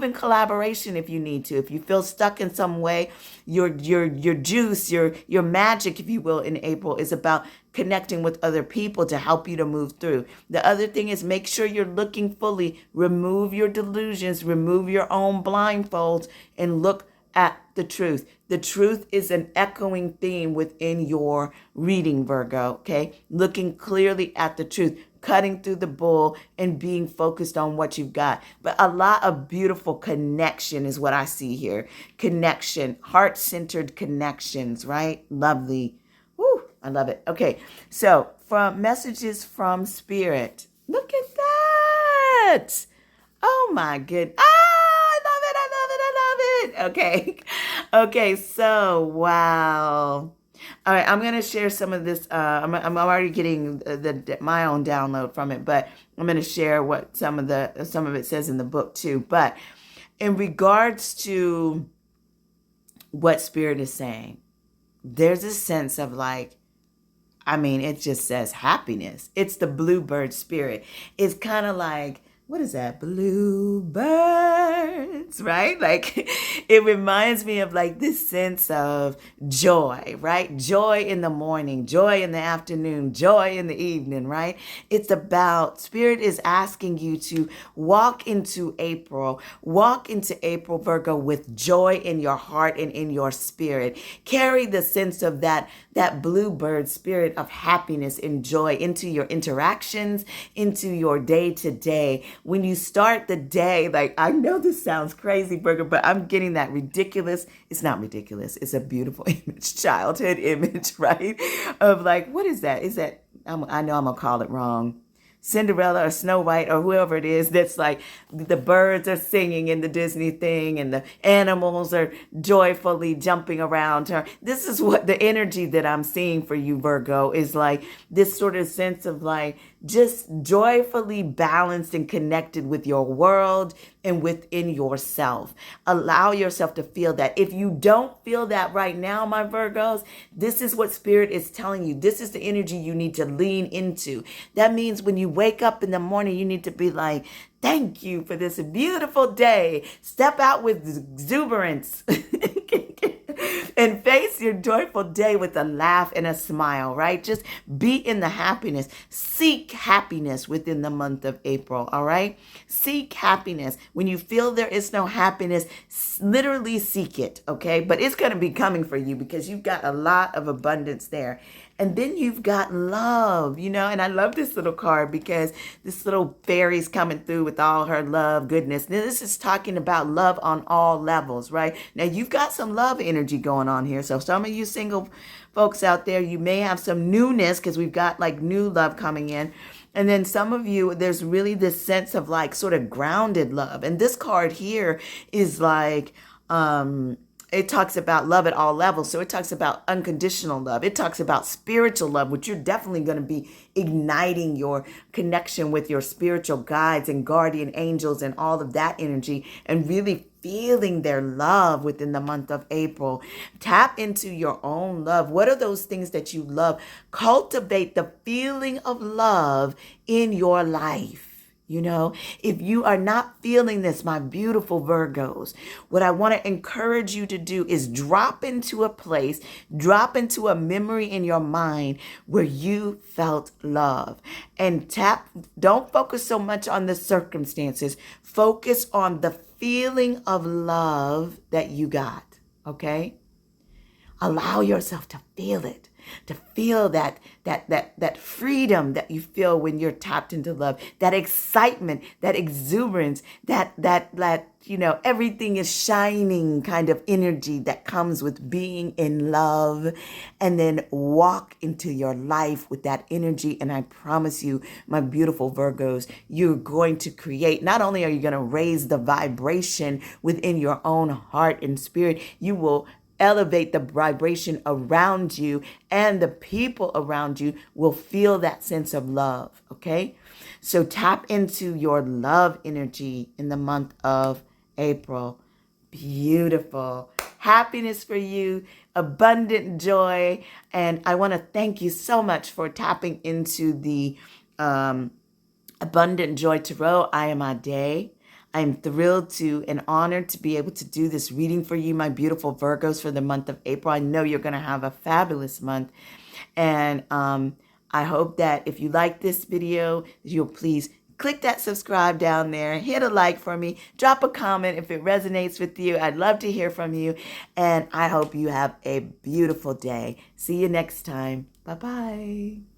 S1: in collaboration if you need to. If you feel stuck in some way, your juice, your magic, if you will, in April is about connecting with other people to help you to move through. The other thing is make sure you're looking fully. Remove your delusions, remove your own blindfolds, and look at the truth. The truth is an echoing theme within your reading, Virgo, okay? Looking clearly at the truth, cutting through the bull and being focused on what you've got. But a lot of beautiful connection is what I see here. Connection, heart-centered connections, right? Lovely. Woo, I love it. Okay, so from messages from Spirit. Look at that. Oh my goodness. I love it. Okay, so wow. All right, I'm going to share some of this. I'm already getting my own download from it, but I'm going to share what some of it says in the book too. But in regards to what Spirit is saying, there's a sense of it just says happiness. It's the bluebird spirit. It's kind of like, what is that? Bluebirds, right? Like, it reminds me of this sense of joy, right? Joy in the morning, joy in the afternoon, joy in the evening, right? It's about, Spirit is asking you to walk into April, Virgo, with joy in your heart and in your spirit. Carry the sense of that bluebird spirit of happiness and joy into your interactions, into your day to day. When you start the day, I know this sounds crazy, Virgo, but I'm getting that ridiculous. It's not ridiculous. It's a beautiful image, childhood image, right? Of what is that? I know I'm going to call it wrong. Cinderella or Snow White or whoever it is that's like the birds are singing in the Disney thing and the animals are joyfully jumping around her. This is what the energy that I'm seeing for you, Virgo, is like this sort of sense of like just joyfully balanced and connected with your world and within yourself. Allow yourself to feel that. If you don't feel that right now, my Virgos, this is what Spirit is telling you. This is the energy you need to lean into. That means when you wake up in the morning, you need to be like, thank you for this beautiful day. Step out with exuberance. And face your joyful day with a laugh and a smile, right? Just be in the happiness. Seek happiness within the month of April, all right? Seek happiness. When you feel there is no happiness, literally seek it, okay? But it's going to be coming for you because you've got a lot of abundance there. And then you've got love, and I love this little card because this little fairy's coming through with all her love, goodness. Now, this is talking about love on all levels, right? Now, you've got some love energy going on here. So some of you single folks out there, you may have some newness because we've got like new love coming in. And then some of you, there's really this sense of like sort of grounded love. And this card here is like, it talks about love at all levels. So it talks about unconditional love. It talks about spiritual love, which you're definitely going to be igniting your connection with your spiritual guides and guardian angels and all of that energy and really feeling their love within the month of April. Tap into your own love. What are those things that you love? Cultivate the feeling of love in your life. If you are not feeling this, my beautiful Virgos, what I want to encourage you to do is drop into a place, drop into a memory in your mind where you felt love and don't focus so much on the circumstances. Focus on the feeling of love that you got. Okay? Allow yourself to feel it. To feel that freedom that you feel when you're tapped into love, that excitement, that exuberance, that everything is shining kind of energy that comes with being in love, and then walk into your life with that energy. And I promise you, my beautiful Virgos, you're going to create, not only are you going to raise the vibration within your own heart and spirit, you will elevate the vibration around you, and the people around you will feel that sense of love, okay? So tap into your love energy in the month of April. Beautiful. Happiness for you, abundant joy, and I want to thank you so much for tapping into the Abundant Joy Tarot. I am Ade. I'm thrilled and honored to be able to do this reading for you, my beautiful Virgos, for the month of April. I know you're going to have a fabulous month. And I hope that if you like this video, you'll please click that subscribe down there, hit a like for me, drop a comment if it resonates with you. I'd love to hear from you. And I hope you have a beautiful day. See you next time. Bye-bye.